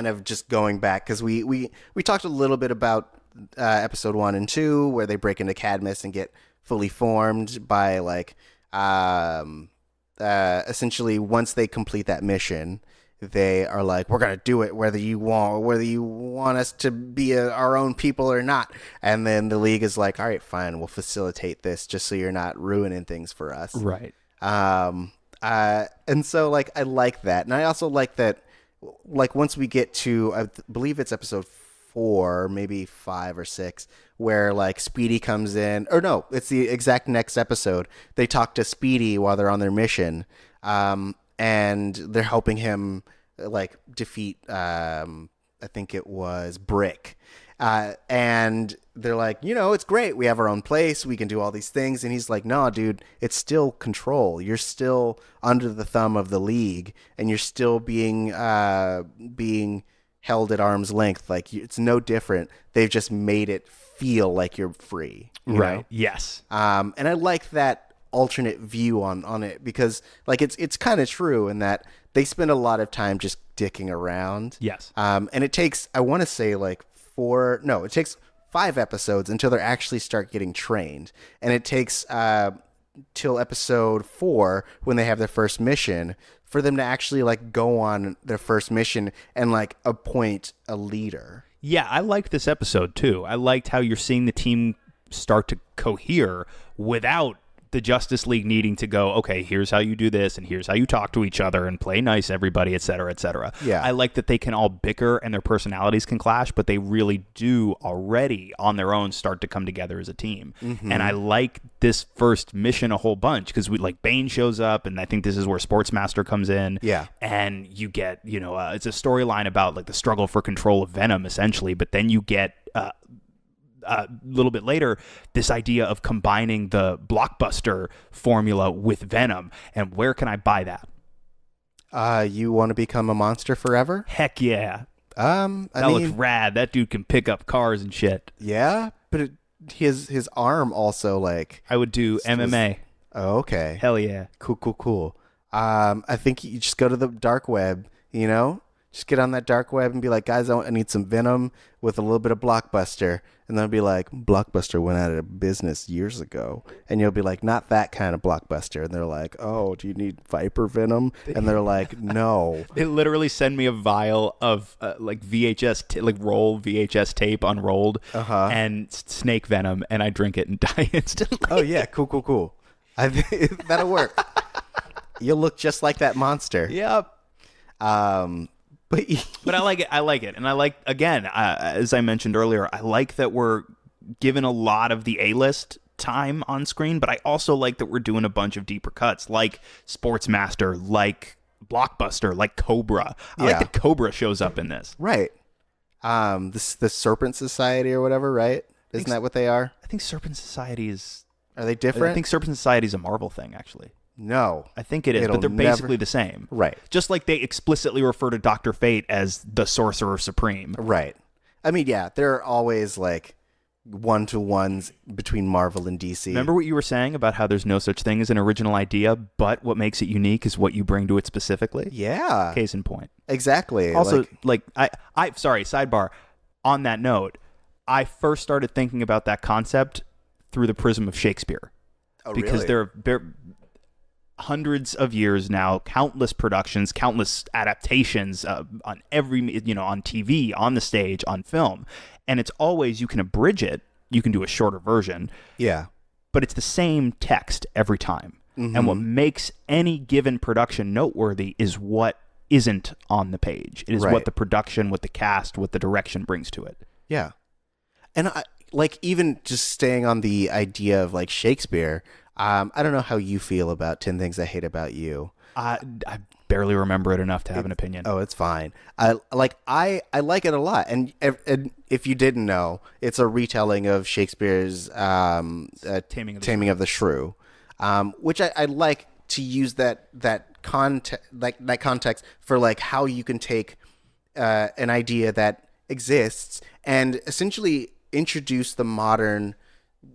of just going back, because we talked a little bit about episode 1 and 2 where they break into Cadmus and get fully formed by like essentially once they complete that mission, they are like, we're gonna do it whether you want us to be our own people or not. And then the League is like, all right, fine, we'll facilitate this just so you're not ruining things for us. Right. And so like I like that, and I also like that like once we get to I believe it's episode 4, maybe 5 or 6, where like Speedy comes in, or no, it's the exact next episode. They talk to Speedy while they're on their mission. And they're helping him like defeat I think it was Brick, and they're like, it's great, we have our own place, we can do all these things. And he's like, no dude, it's still control, you're still under the thumb of the League, and you're still being held at arm's length. Like it's no different, they've just made it feel like you're free, right know? Yes. And I like that alternate view on it, because like it's kind of true in that they spend a lot of time just dicking around. Yes. And it takes, I want to say like it takes 5 episodes until they actually start getting trained, and it takes till episode 4 when they have their first mission for them to actually like go on their first mission and like appoint a leader. Yeah, I liked this episode too. I liked how you're seeing the team start to cohere without the Justice League needing to go, okay, here's how you do this, and here's how you talk to each other, and play nice, everybody, et cetera, et cetera. Yeah. I like that they can all bicker and their personalities can clash, but they really do already on their own start to come together as a team. Mm-hmm. And I like this first mission a whole bunch, because Bane shows up, and I think this is where Sportsmaster comes in. Yeah. And you get, it's a storyline about like the struggle for control of Venom, essentially, but then you get a little bit later, this idea of combining the Blockbuster formula with Venom. And where can I buy that? You want to become a monster forever? Heck yeah. That looks rad. That dude can pick up cars and shit. Yeah, but his arm also like... I would do MMA. Oh, okay. Hell yeah. Cool. I think you just go to the dark web, Just get on that dark web and be like, guys, I need some Venom with a little bit of Blockbuster. And they'll be like, Blockbuster went out of business years ago. And you'll be like, not that kind of Blockbuster. And they're like, oh, do you need Viper Venom? And they're like, no. They literally send me a vial of VHS, roll VHS tape unrolled and snake venom. And I drink it and die instantly. Oh, yeah. Cool. That'll work. You'll look just like that monster. Yep. But I like it. I like it. And I like, again, as I mentioned earlier, I like that we're given a lot of the A-list time on screen, but I also like that we're doing a bunch of deeper cuts, like Sportsmaster, like Blockbuster, like Cobra. I like that Cobra shows up in this. Right. The Serpent Society or whatever, right? Isn't that what they are? I think Serpent Society is... Are they different? I think Serpent Society is a Marvel thing, actually. No. I think it is, but they're basically the same. Right. Just like they explicitly refer to Dr. Fate as the Sorcerer Supreme. Right. I mean, yeah, there are always like one-to-ones between Marvel and DC. Remember what you were saying about how there's no such thing as an original idea, but what makes it unique is what you bring to it specifically? Yeah. Case in point. Exactly. Also, sorry, sidebar. On that note, I first started thinking about that concept through the prism of Shakespeare. Oh, because really? there are hundreds of years now, countless productions, countless adaptations on every, on TV, on the stage, on film. And it's always, you can abridge it, you can do a shorter version. Yeah. But it's the same text every time. Mm-hmm. And what makes any given production noteworthy is what isn't on the page. It is what the production, what the cast, what the direction brings to it. Yeah. And even just staying on the idea of like Shakespeare, I don't know how you feel about 10 Things I Hate About You. I barely remember it enough to have an opinion. Oh, it's fine. I like it a lot. And if you didn't know, it's a retelling of Shakespeare's Taming of the Shrew, which I like to use that context for like how you can take an idea that exists and essentially introduce the modern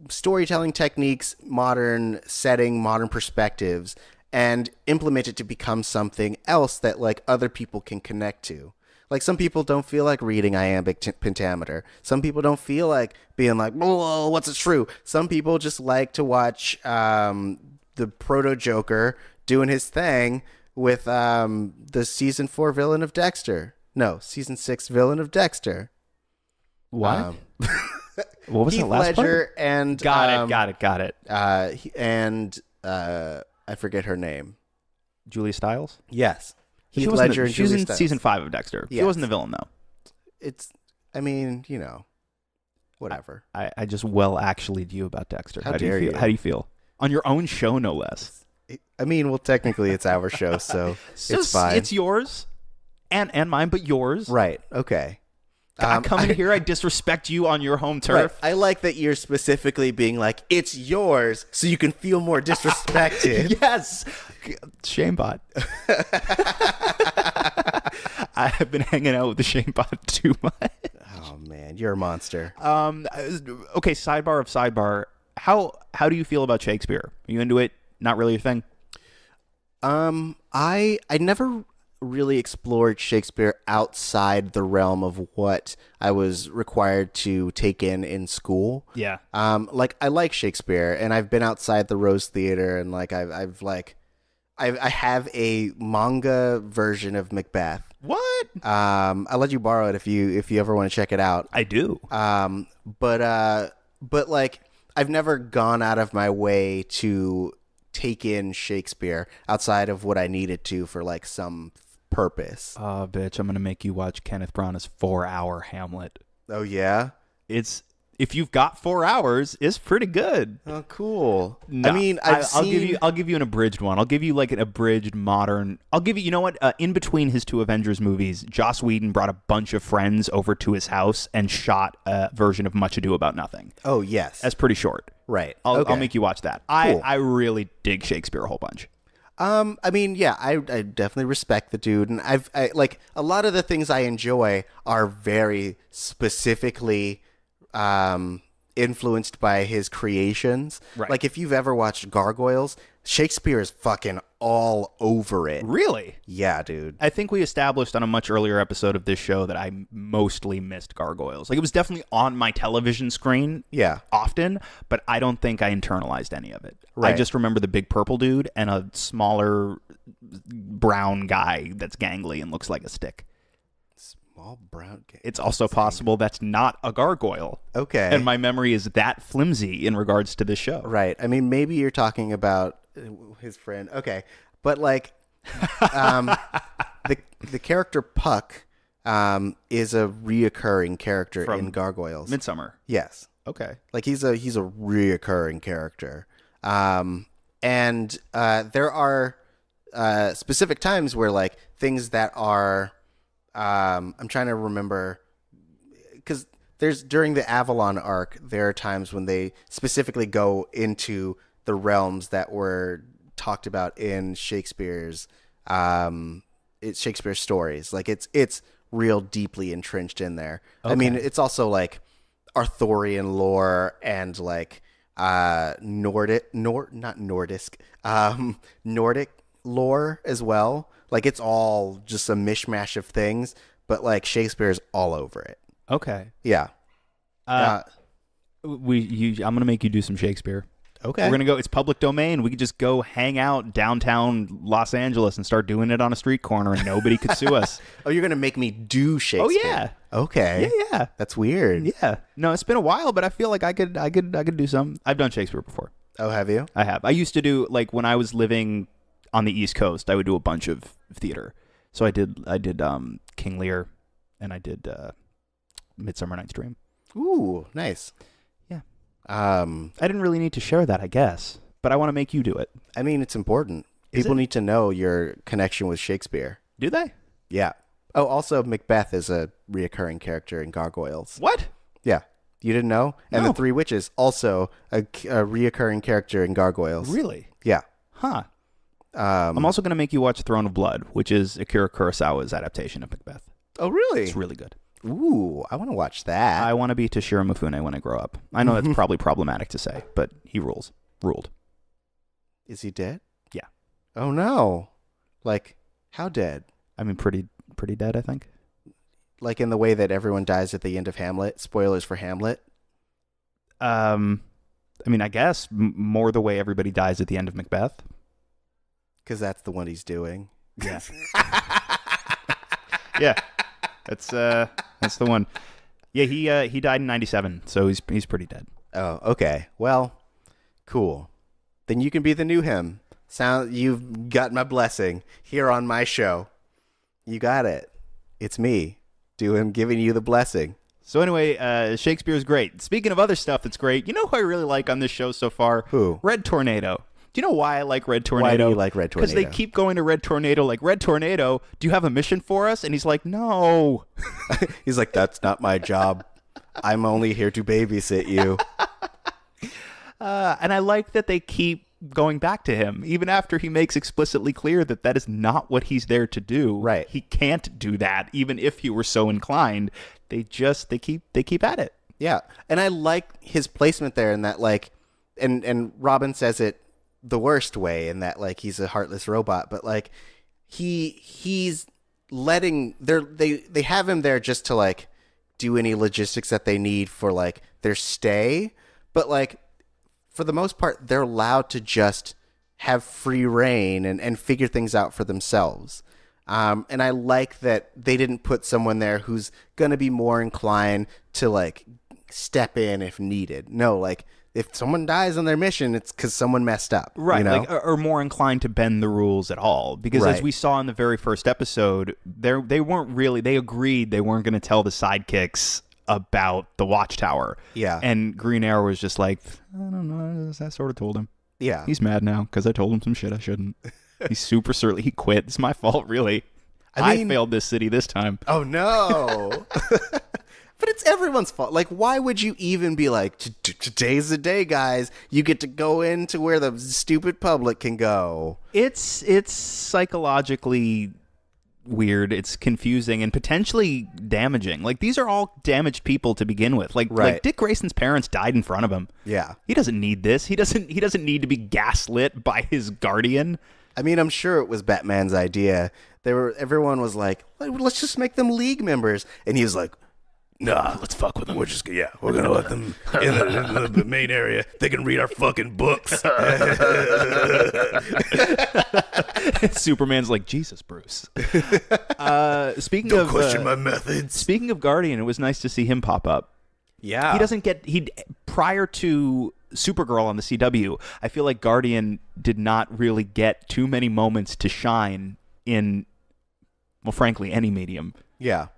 storytelling techniques, modern setting, modern perspectives, and implement it to become something else that like other people can connect to. Like some people don't feel like reading iambic pentameter. Some people don't feel like being like, whoa, what's a shrew? Some people just like to watch the proto-Joker doing his thing with the season 4 villain of Dexter. No, season 6 villain of Dexter. What? What was Heath the last Ledger part? and Got it. I forget her name. Julia Stiles? Yes. She Heath wasn't Ledger and she was Julia in Stiles. season 5 of Dexter. She Yes. wasn't the villain, though. I mean, whatever. I just actually'd you about Dexter. How do dare you feel? you? How do you feel? On your own show, no less. I mean, well, technically it's our show, so it's fine. It's yours and mine, but yours. Right. Okay. I come in here, I disrespect you on your home turf. Right. I like that you're specifically being like, it's yours, so you can feel more disrespected. Yes. Shamebot. I have been hanging out with the Shamebot too much. Oh, man. You're a monster. Okay, sidebar of sidebar. How do you feel about Shakespeare? Are you into it? Not really a thing? I never really explored Shakespeare outside the realm of what I was required to take in school. Yeah. I like Shakespeare, and I've been outside the Rose Theater, and like I have a manga version of Macbeth. What? I'll let you borrow it if you ever want to check it out. I do. But like I've never gone out of my way to take in Shakespeare outside of what I needed to for like some purpose. Oh, bitch, I'm going to make you watch Kenneth Branagh's 4-hour Hamlet. Oh, yeah? If you've got 4 hours, it's pretty good. Oh, cool. No, I mean, I'll give you an abridged one. I'll give you like an abridged modern. I'll give you, you know what? In between his two Avengers movies, Joss Whedon brought a bunch of friends over to his house and shot a version of Much Ado About Nothing. Oh, yes. That's pretty short. Right. I'll make you watch that. Cool. I really dig Shakespeare a whole bunch. I mean, yeah, I definitely respect the dude, and I like a lot of the things I enjoy are very specifically influenced by his creations. Right. Like if you've ever watched Gargoyles, Shakespeare is fucking all over it. Really? Yeah, dude. I think we established on a much earlier episode of this show that I mostly missed Gargoyles. Like it was definitely on my television screen often, but I don't think I internalized any of it. Right. I just remember the big purple dude and a smaller brown guy that's gangly and looks like a stick. Small brown guy. It's also possible that's not a gargoyle. Okay. And my memory is that flimsy in regards to this show. Right. I mean, maybe you're talking about his friend. Okay. But like the character Puck is a reoccurring character From in Gargoyles. Midsummer. Yes. Okay. Like he's a reoccurring character. And there are specific times where like things that are I'm trying to remember, because there's during the Avalon arc, there are times when they specifically go into the realms that were talked about in Shakespeare's Shakespeare stories. Like it's real deeply entrenched in there. Okay. I mean, it's also like Arthurian lore and like Nordic lore as well. Like it's all just a mishmash of things, but like Shakespeare's all over it. Okay. Yeah. I'm gonna make you do some Shakespeare. Okay. We're gonna go. It's public domain. We could just go hang out downtown Los Angeles and start doing it on a street corner, and nobody could sue us. Oh, you're gonna make me do Shakespeare? Oh yeah. Okay. Yeah. That's weird. Yeah. No, it's been a while, but I feel like I could do some. I've done Shakespeare before. Oh, have you? I have. I used to do, like, when I was living on the East Coast, I would do a bunch of theater. So I did King Lear, and I did Midsummer Night's Dream. Ooh, nice. Yeah. I I didn't really need to share that, I guess, but I want to make you do it. I mean, it's important. Is People it? need to know your connection with Shakespeare. Do they? Yeah. Oh, also, Macbeth is a reoccurring character in Gargoyles. What? Yeah. You didn't know? And No. the Three Witches, also a reoccurring character in Gargoyles. Really? Yeah. Huh. I'm also going to make you watch Throne of Blood, which is Akira Kurosawa's adaptation of Macbeth. Oh, really? It's really good. Ooh, I want to watch that. I want to be Toshiro Mifune when I grow up. I know that's probably problematic to say, but he rules. Ruled. Is he dead? Yeah. Oh, no. Like, how dead? I mean, pretty dead, I think. Like in the way that everyone dies at the end of Hamlet? Spoilers for Hamlet? I mean, I guess more the way everybody dies at the end of Macbeth. Because that's the one he's doing. Yeah. Yeah. That's the one. Yeah, he died in 97, so he's pretty dead. Oh, okay. Well, cool. Then you can be the new him. You've got my blessing here on my show. You got it. It's me giving you the blessing. So anyway, Shakespeare's great. Speaking of other stuff that's great, you know who I really like on this show so far? Who? Red Tornado. Do you know why I like Red Tornado? Why do you like Red Tornado? Because they keep going to Red Tornado like, Red Tornado, do you have a mission for us? And he's like, no. He's like, that's not my job. I'm only here to babysit you. And I like that they keep going back to him, even after he makes explicitly clear that that is not what he's there to do. Right. He can't do that, even if he were so inclined. They keep at it. Yeah. And I like his placement there in that, like, and Robin says it the worst way in that, like, he's a heartless robot, but like he's letting they have him there just to like do any logistics that they need for like their stay, but like for the most part they're allowed to just have free reign and figure things out for themselves. And I like that they didn't put someone there who's gonna be more inclined to like step in if needed. No, like if someone dies on their mission, it's because someone messed up. Right, you know? like, or more inclined to bend the rules at all. Because as Right. we saw in the very first episode, they weren't really, they agreed they weren't going to tell the sidekicks about the Watchtower. Yeah. And Green Arrow was just like, I don't know, I sort of told him. Yeah. He's mad now because I told him some shit I shouldn't. He's super surly. He quit. It's my fault, really. I I mean- failed this city this time. Oh, no. But it's everyone's fault. Like, why would you even be like, today's the day, guys. You get to go into where the stupid public can go. It's psychologically weird. It's confusing and potentially damaging. Like, these are all damaged people to begin with. Like Dick Grayson's parents died in front of him. Yeah. He doesn't need this. He doesn't need to be gaslit by his guardian. I mean, I'm sure it was Batman's idea. Everyone was like, let's just make them League members. And he was like, Nah, let's fuck with them. We're gonna let them in the main area. They can read our fucking books. Superman's like, Jesus, Bruce. Speaking Don't of question my methods. Speaking of Guardian, it was nice to see him pop up. yeah. He doesn't get prior to Supergirl on the CW, I feel like Guardian did not really get too many moments to shine in well, frankly, any medium. Yeah.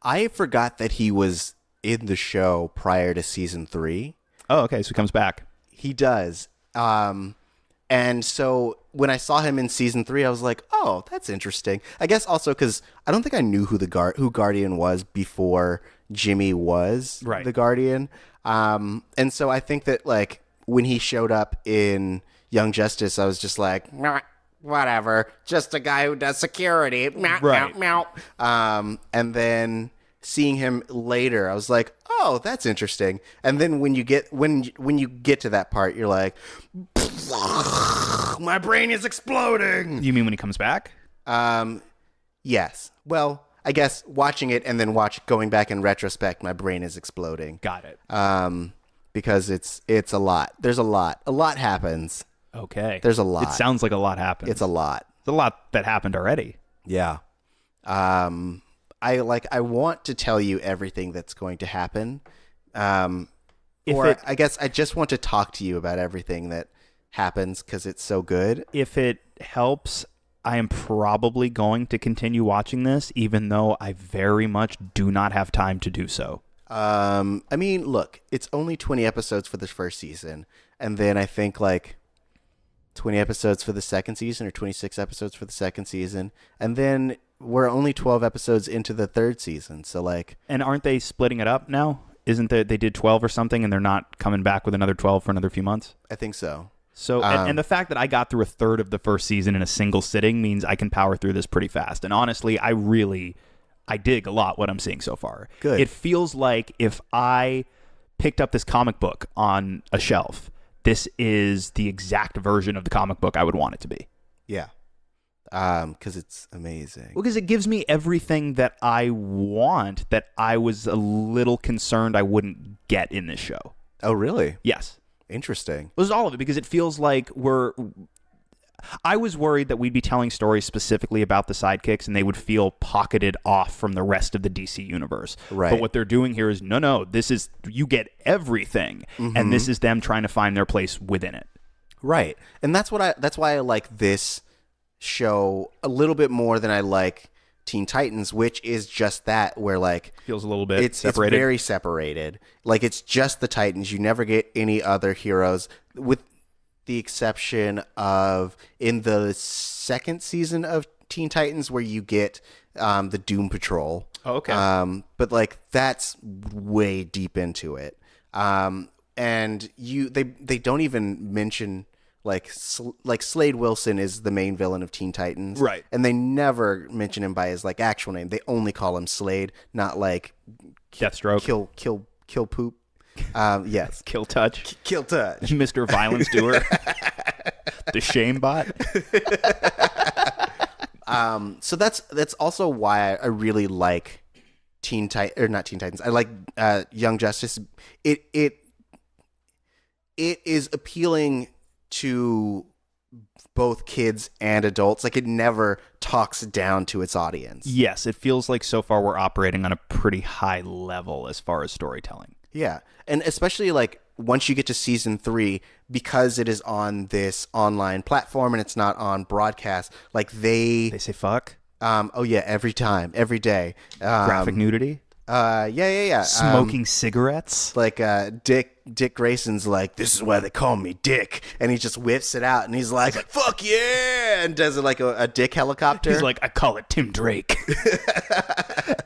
I forgot that he was in the show prior to season 3. Oh, okay, so he comes back. He does. And so when I saw him in season 3, I was like, oh, that's interesting. I guess also because I don't think I knew who who Guardian was before Jimmy was the Guardian. And so I think that like when he showed up in Young Justice, I was just like, "Meh, whatever, just a guy who does security. Meow, Right. meow, meow." And then seeing him later, I was like, oh, that's interesting. And then when you get to that part, you're like, my brain is exploding. You mean when he comes back? Yes. Well, I guess watching it and then going back in retrospect, my brain is exploding. Got it. Because it's a lot. There's a lot. A lot happens. Okay. There's a lot. It sounds like a lot happened. It's a lot. It's a lot that happened already. Yeah. I want to tell you everything that's going to happen. I guess I just want to talk to you about everything that happens because it's so good. If it helps, I am probably going to continue watching this, even though I very much do not have time to do so. I mean, look, it's only 20 episodes for the first season, and then I think like 20 episodes for the second season or 26 episodes for the second season, and then we're only 12 episodes into the third season, so like... And aren't they splitting it up now? Isn't they did 12 or something, and they're not coming back with another 12 for another few months? I think so. So, and the fact that I got through a third of the first season in a single sitting means I can power through this pretty fast. And honestly, I dig a lot what I'm seeing so far. Good. It feels like if I picked up this comic book on a shelf, this is the exact version of the comic book I would want it to be. Yeah. Because it's amazing. Well, because it gives me everything that I want that I was a little concerned I wouldn't get in this show. Oh, really? Yes. Interesting. It was all of it because it feels like I was worried that we'd be telling stories specifically about the sidekicks and they would feel pocketed off from the rest of the DC universe. Right. But what they're doing here is, no, this is, you get everything. Mm-hmm. And this is them trying to find their place within it. Right. And that's why I like this show a little bit more than I like Teen Titans, which is just that, where like feels a little bit It's separated. very separated. Like it's just the Titans. You never get any other heroes, with the exception of in the second season of Teen Titans where you get the Doom Patrol. Oh, okay. But like that's way deep into it. And they don't even mention like Slade Wilson is the main villain of Teen Titans. Right. And they never mention him by his like actual name. They only call him Slade, not like Deathstroke. Kill poop. Yes. Kill touch. Kill touch. Mr. Violence Doer. The shame bot. So that's also why I really like not Teen Titans. I like Young Justice. It is appealing to both kids and adults. Like it never talks down to its audience. Yes, it feels like so far we're operating on a pretty high level as far as storytelling. Yeah. And especially like once you get to season 3, because it is on this online platform and it's not on broadcast, like they say fuck. Oh yeah, every time, every day. Graphic nudity. Yeah. Smoking cigarettes. Like Dick Grayson's like, this is why they call me Dick, and he just whips it out and he's like fuck yeah, and does it like a dick helicopter. He's like, I call it Tim Drake.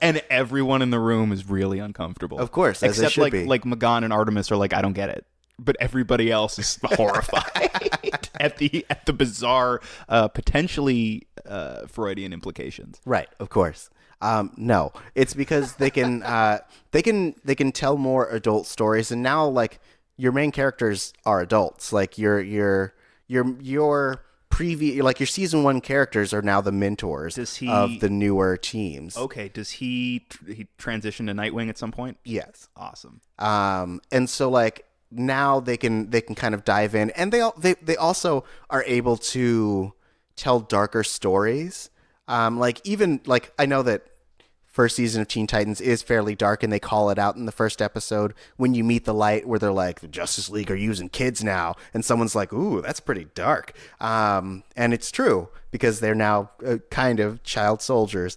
And everyone in the room is really uncomfortable. Of course, as except it should be. like Magan and Artemis are like, I don't get it. But everybody else is horrified at the bizarre, potentially Freudian implications. Right, of course. No, it's because they can tell more adult stories, and now like your main characters are adults. Like your previous, like your season 1 characters are now the mentors of the newer teams. Okay, does he transition to Nightwing at some point? Yes. Awesome. And so like now they can kind of dive in, and they also are able to tell darker stories. Like even like I know that first season of Teen Titans is fairly dark, and they call it out in the first episode when you meet the light, where they're like, the Justice League are using kids now, and someone's like, ooh, that's pretty dark. And it's true, because they're now kind of child soldiers.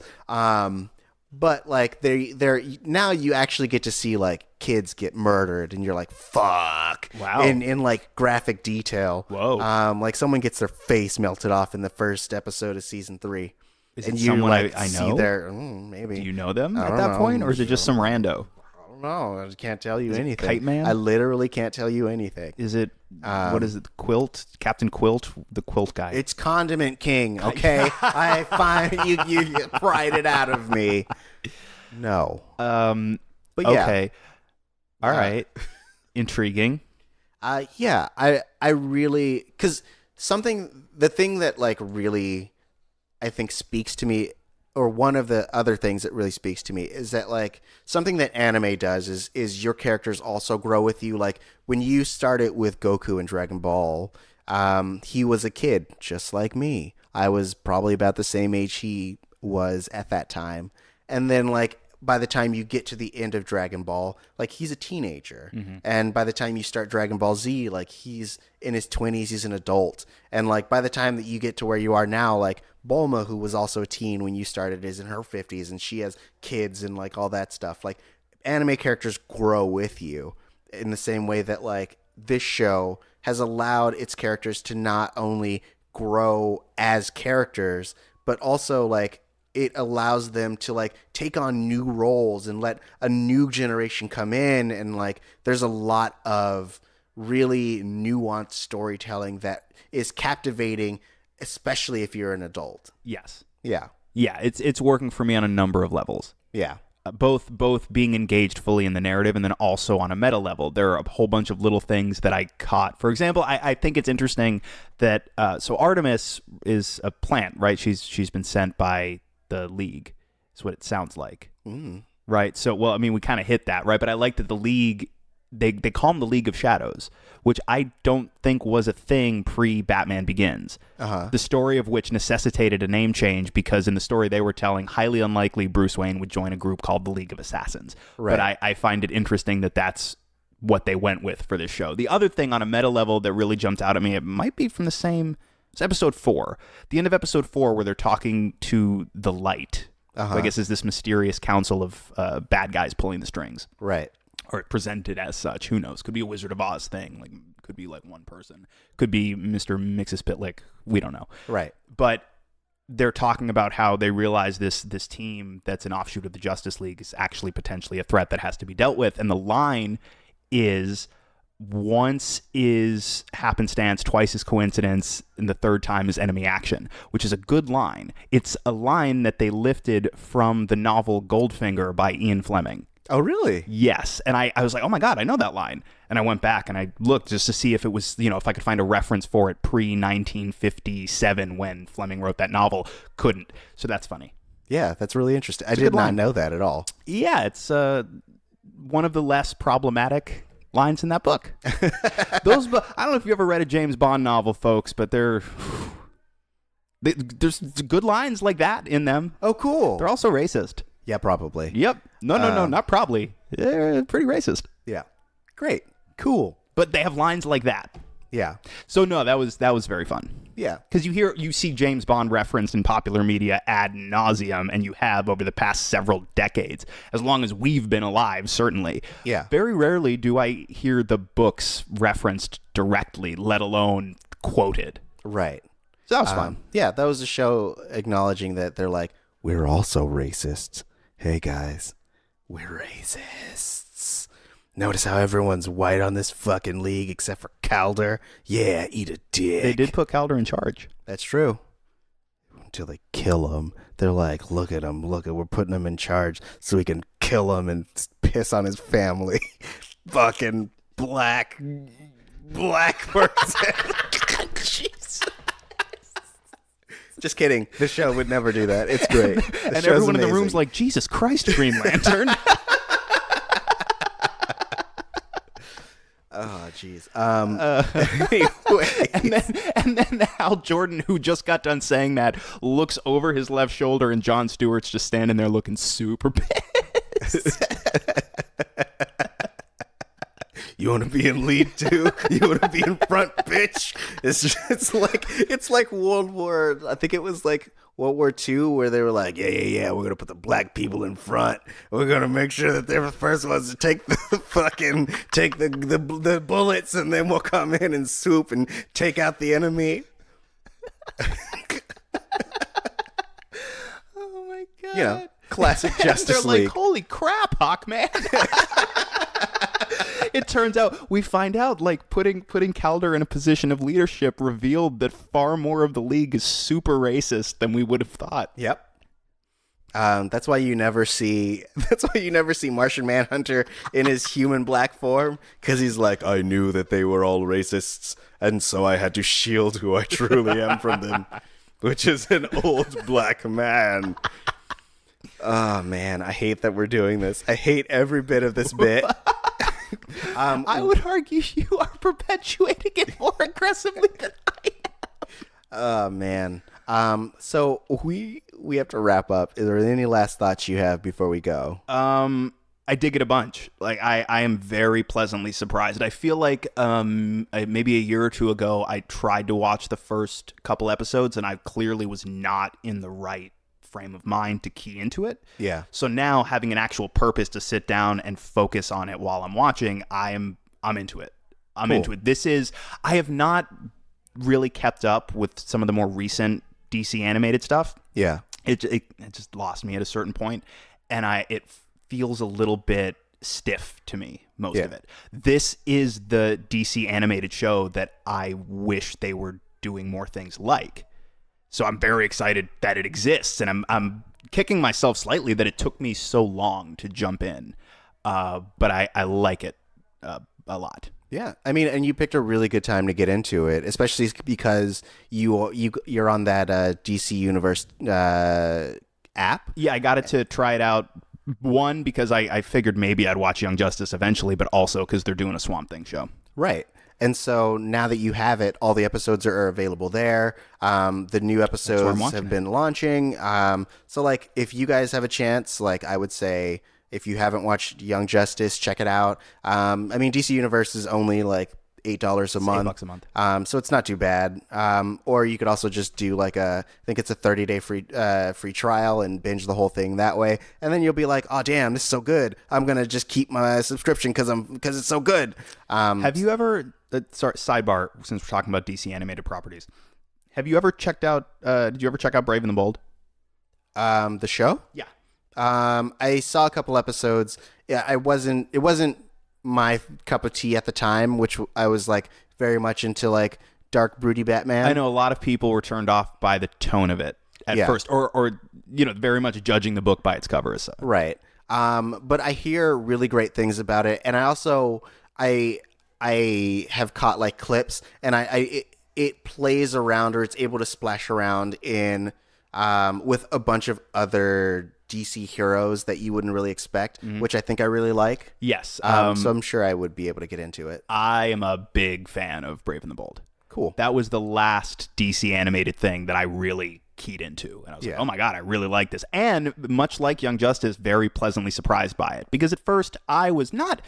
But like they're now you actually get to see like kids get murdered, and you're like, fuck. Wow. In like graphic detail. Whoa. Like someone gets their face melted off in the first episode of season 3. Is and it you someone like I see know? their maybe. Do you know them I at don't that know. point, or is it just some rando? I don't know. I can't tell you anything. Kite Man? I literally can't tell you anything. Is it what is it? Quilt, Captain Quilt, the quilt guy. It's Condiment King. Okay, I find you pried it out of me. No. But yeah. Okay. All right. Intriguing. Yeah. I really, because the thing that like really, I think speaks to me, or one of the other things that really speaks to me, is that like something that anime does is your characters also grow with you. Like when you started with Goku in Dragon Ball, he was a kid just like me. I was probably about the same age he was at that time. And then like by the time you get to the end of Dragon Ball, like he's a teenager. Mm-hmm. And by the time you start Dragon Ball Z, like he's in his 20s, he's an adult. And like by the time that you get to where you are now, like Bulma, who was also a teen when you started, is in her 50s, and she has kids and like all that stuff. Like anime characters grow with you in the same way that like this show has allowed its characters to not only grow as characters, but also like it allows them to like take on new roles and let a new generation come in. And like, there's a lot of really nuanced storytelling that is captivating, especially if you're an adult. Yes. Yeah. Yeah. It's working for me on a number of levels. Yeah. Both being engaged fully in the narrative, and then also on a meta level. There are a whole bunch of little things that I caught. For example, I think it's interesting that so Artemis is a plant, right? She's been sent by the League, is what it sounds like. Right? So, well, I mean, we kind of hit that, right? But I like that the League, they call them the League of Shadows, which I don't think was a thing pre-Batman Begins. The story of which necessitated a name change because in the story they were telling, highly unlikely Bruce Wayne would join a group called the League of Assassins. Right. But I find it interesting that that's what they went with for this show. The other thing on a meta level that really jumped out at me, it might be from the same... It's episode 4. The end of episode 4 where they're talking to the Light. Who I guess is this mysterious council of bad guys pulling the strings. Right. Or presented as such. Who knows? Could be a Wizard of Oz thing. Like, could be like one person. Could be Mr. Mixes-Pitlick. We don't know. Right. But they're talking about how they realize this team that's an offshoot of the Justice League is actually potentially a threat that has to be dealt with. And the line is... once is happenstance, twice is coincidence, and the third time is enemy action, which is a good line. It's a line that they lifted from the novel Goldfinger by Ian Fleming. Oh, really? Yes. And I was like, oh my God, I know that line. And I went back and I looked just to see if it was, if I could find a reference for it pre-1957 when Fleming wrote that novel. Couldn't. So that's funny. Yeah, that's really interesting. I did not know that at all. Yeah, it's one of the less problematic lines in that book. I don't know if you ever read a James Bond novel, folks, but there's good lines like that in them. Oh, cool. They're also racist. Yeah, probably. Yep. No, not probably. They're pretty racist. Yeah. Great. Cool. But they have lines like that. Yeah. So no, that was very fun. Yeah. Because you see James Bond referenced in popular media ad nauseum, and you have over the past several decades, as long as we've been alive, certainly. Yeah. Very rarely do I hear the books referenced directly, let alone quoted. Right. So that was fun. Yeah, that was a show acknowledging that they're like, we're also racists. Hey guys, we're racists. Notice how everyone's white on this fucking league except for Calder? Yeah, eat a dick. They did put Calder in charge. That's true. Until they kill him. They're like, look at him. We're putting him in charge so we can kill him and piss on his family. Fucking black person. Jesus. Just kidding. The show would never do that. It's great. And everyone in the room's like, Jesus Christ, Green Lantern. Oh, jeez. And then Hal Jordan, who just got done saying that, looks over his left shoulder, and Jon Stewart's just standing there looking super pissed. You want to be in lead too? You want to be in front, bitch? It's like World War. I think it was like World War II, where they were like, yeah. We're gonna put the black people in front. We're gonna make sure that they're the first ones to take the bullets, and then we'll come in and swoop and take out the enemy. Oh my god! You know, classic Justice They're League. like, holy crap, Hawkman! It turns out, we find out, like, putting Calder in a position of leadership revealed that far more of the League is super racist than we would have thought. Yep. That's why you never see Martian Manhunter in his human black form, because he's like, I knew that they were all racists, and so I had to shield who I truly am from them, which is an old black man. Oh man, I hate that we're doing this. I hate every bit of this bit. I would argue you are perpetuating it more aggressively than I am. Oh man. So we have to wrap up. Is there any last thoughts you have before we go? I dig it a bunch. Like, I am very pleasantly surprised. I feel like maybe a year or two ago, I tried to watch the first couple episodes, and I clearly was not in the right frame of mind to key into it. Yeah. So now, having an actual purpose to sit down and focus on it while I'm watching, I'm into it. I'm Cool. into it. I have not really kept up with some of the more recent DC animated stuff. Yeah. It just lost me at a certain point, and it feels a little bit stiff to me, most of it. This is the DC animated show that I wish they were doing more things like. So I'm very excited that it exists, and I'm kicking myself slightly that it took me so long to jump in, but I like it a lot. Yeah, I mean, and you picked a really good time to get into it, especially because you're on that DC Universe app. Yeah, I got it to try it out. One, because I figured maybe I'd watch Young Justice eventually, but also because they're doing a Swamp Thing show. Right. And so now that you have it, all the episodes are available there. The new episodes have been launching. So, like, if you guys have a chance, like, I would say, if you haven't watched Young Justice, check it out. I mean, DC Universe is only like $8 a month. $8 a month. So it's not too bad. Or you could also just do like I think it's a 30-day free trial and binge the whole thing that way. And then you'll be like, oh damn, this is so good. I'm gonna just keep my subscription because it's so good. Have you ever? Sorry, sidebar. Since we're talking about DC animated properties, have you ever checked out? Did you ever check out Brave and the Bold? The show? Yeah. I saw a couple episodes. Yeah, it wasn't my cup of tea at the time, which I was like very much into, like dark, broody Batman. I know a lot of people were turned off by the tone of it at first, or very much judging the book by its cover as such. Right. But I hear really great things about it, and I also I have caught like clips, and it plays around, or it's able to splash around in with a bunch of other DC heroes that you wouldn't really expect, which I think I really like. Yes. So I'm sure I would be able to get into it. I am a big fan of Brave and the Bold. Cool. That was the last DC animated thing that I really keyed into. And I was like, oh my God, I really like this. And much like Young Justice, very pleasantly surprised by it. Because at first I was not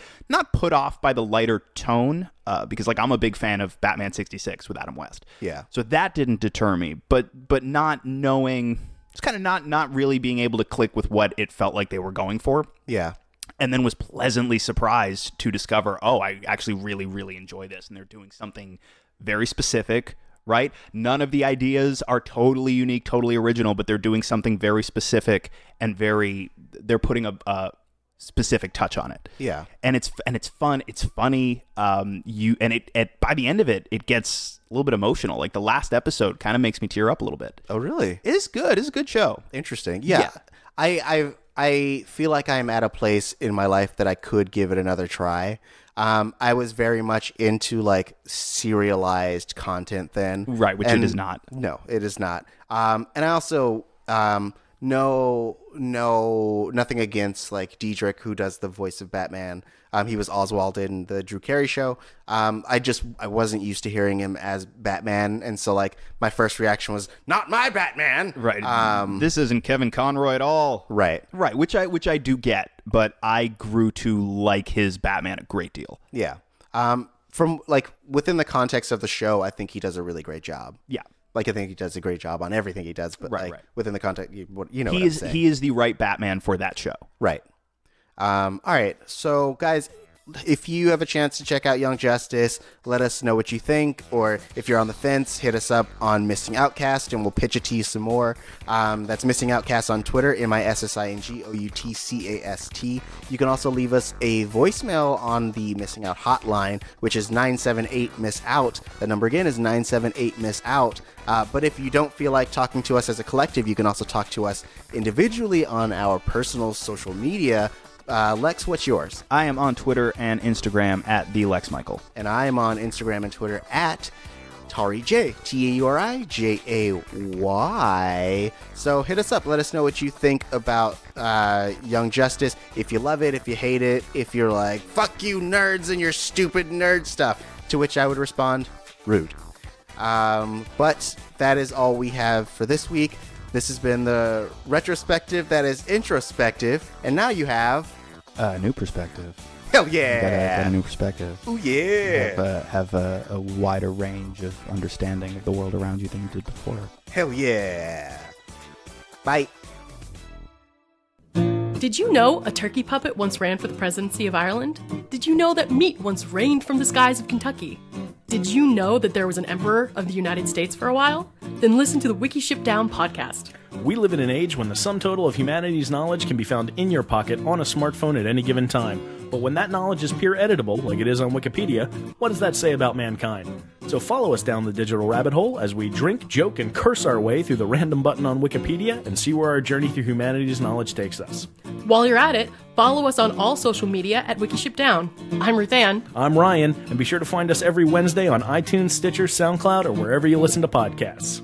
put off by the lighter tone, because like I'm a big fan of Batman 66 with Adam West. Yeah. So that didn't deter me. But not knowing, it's kind of not really being able to click with what it felt like they were going for. Yeah. And then was pleasantly surprised to discover, oh, I actually really, really enjoy this. And they're doing something very specific, right? None of the ideas are totally unique, totally original, but they're doing something very specific and they're putting a specific touch on it. Yeah. And it's fun. It's funny. By the end of it, it gets a little bit emotional. Like the last episode kind of makes me tear up a little bit. Oh, really? It is good. It's a good show. Interesting. Yeah. I feel like I'm at a place in my life that I could give it another try. I was very much into like serialized content then. Right, which it is not. No, it is not. And I also, nothing against like Diedrich, who does the voice of Batman. He was Oswald in the Drew Carey Show. I wasn't used to hearing him as Batman, and so like my first reaction was not my Batman. Right. This isn't Kevin Conroy at all. Right. Right. Which I do get, but I grew to like his Batman a great deal. Yeah. From like within the context of the show, I think he does a really great job. Yeah. Like I think he does a great job on everything he does, but right. within the context, you know he what I'm is saying. he is the right Batman for that show. Right. All right. So, guys, if you have a chance to check out Young Justice, let us know what you think. Or if you're on the fence, hit us up on Missing Outcast and we'll pitch it to you some more. That's Missing Outcast on Twitter, MissingOutcast. You can also leave us a voicemail on the Missing Out hotline, which is 978-MISS-OUT. The number again is 978-MISS-OUT. But if you don't feel like talking to us as a collective, you can also talk to us individually on our personal social media. Lex, what's yours? I am on Twitter and Instagram at the Lex Michael. And I am on Instagram and Twitter at Tauri J, TauriJay. So hit us up. Let us know what you think about Young Justice. If you love it, if you hate it, if you're like, fuck you nerds and your stupid nerd stuff. To which I would respond, rude. But that is all we have for this week. This has been the retrospective that is introspective. And now you have A new perspective. Hell yeah! Got a new perspective. Oh yeah! Have a wider range of understanding of the world around you than you did before. Hell yeah! Bye. Did you know a turkey puppet once ran for the presidency of Ireland? Did you know that meat once rained from the skies of Kentucky? Did you know that there was an emperor of the United States for a while? Then listen to the Wiki Ship Down podcast. We live in an age when the sum total of humanity's knowledge can be found in your pocket on a smartphone at any given time. But when that knowledge is peer editable, like it is on Wikipedia, what does that say about mankind? So follow us down the digital rabbit hole as we drink, joke, and curse our way through the random button on Wikipedia and see where our journey through humanity's knowledge takes us. While you're at it, follow us on all social media at WikiShipDown. I'm Ruth Ann. I'm Ryan, and be sure to find us every Wednesday on iTunes, Stitcher, SoundCloud, or wherever you listen to podcasts.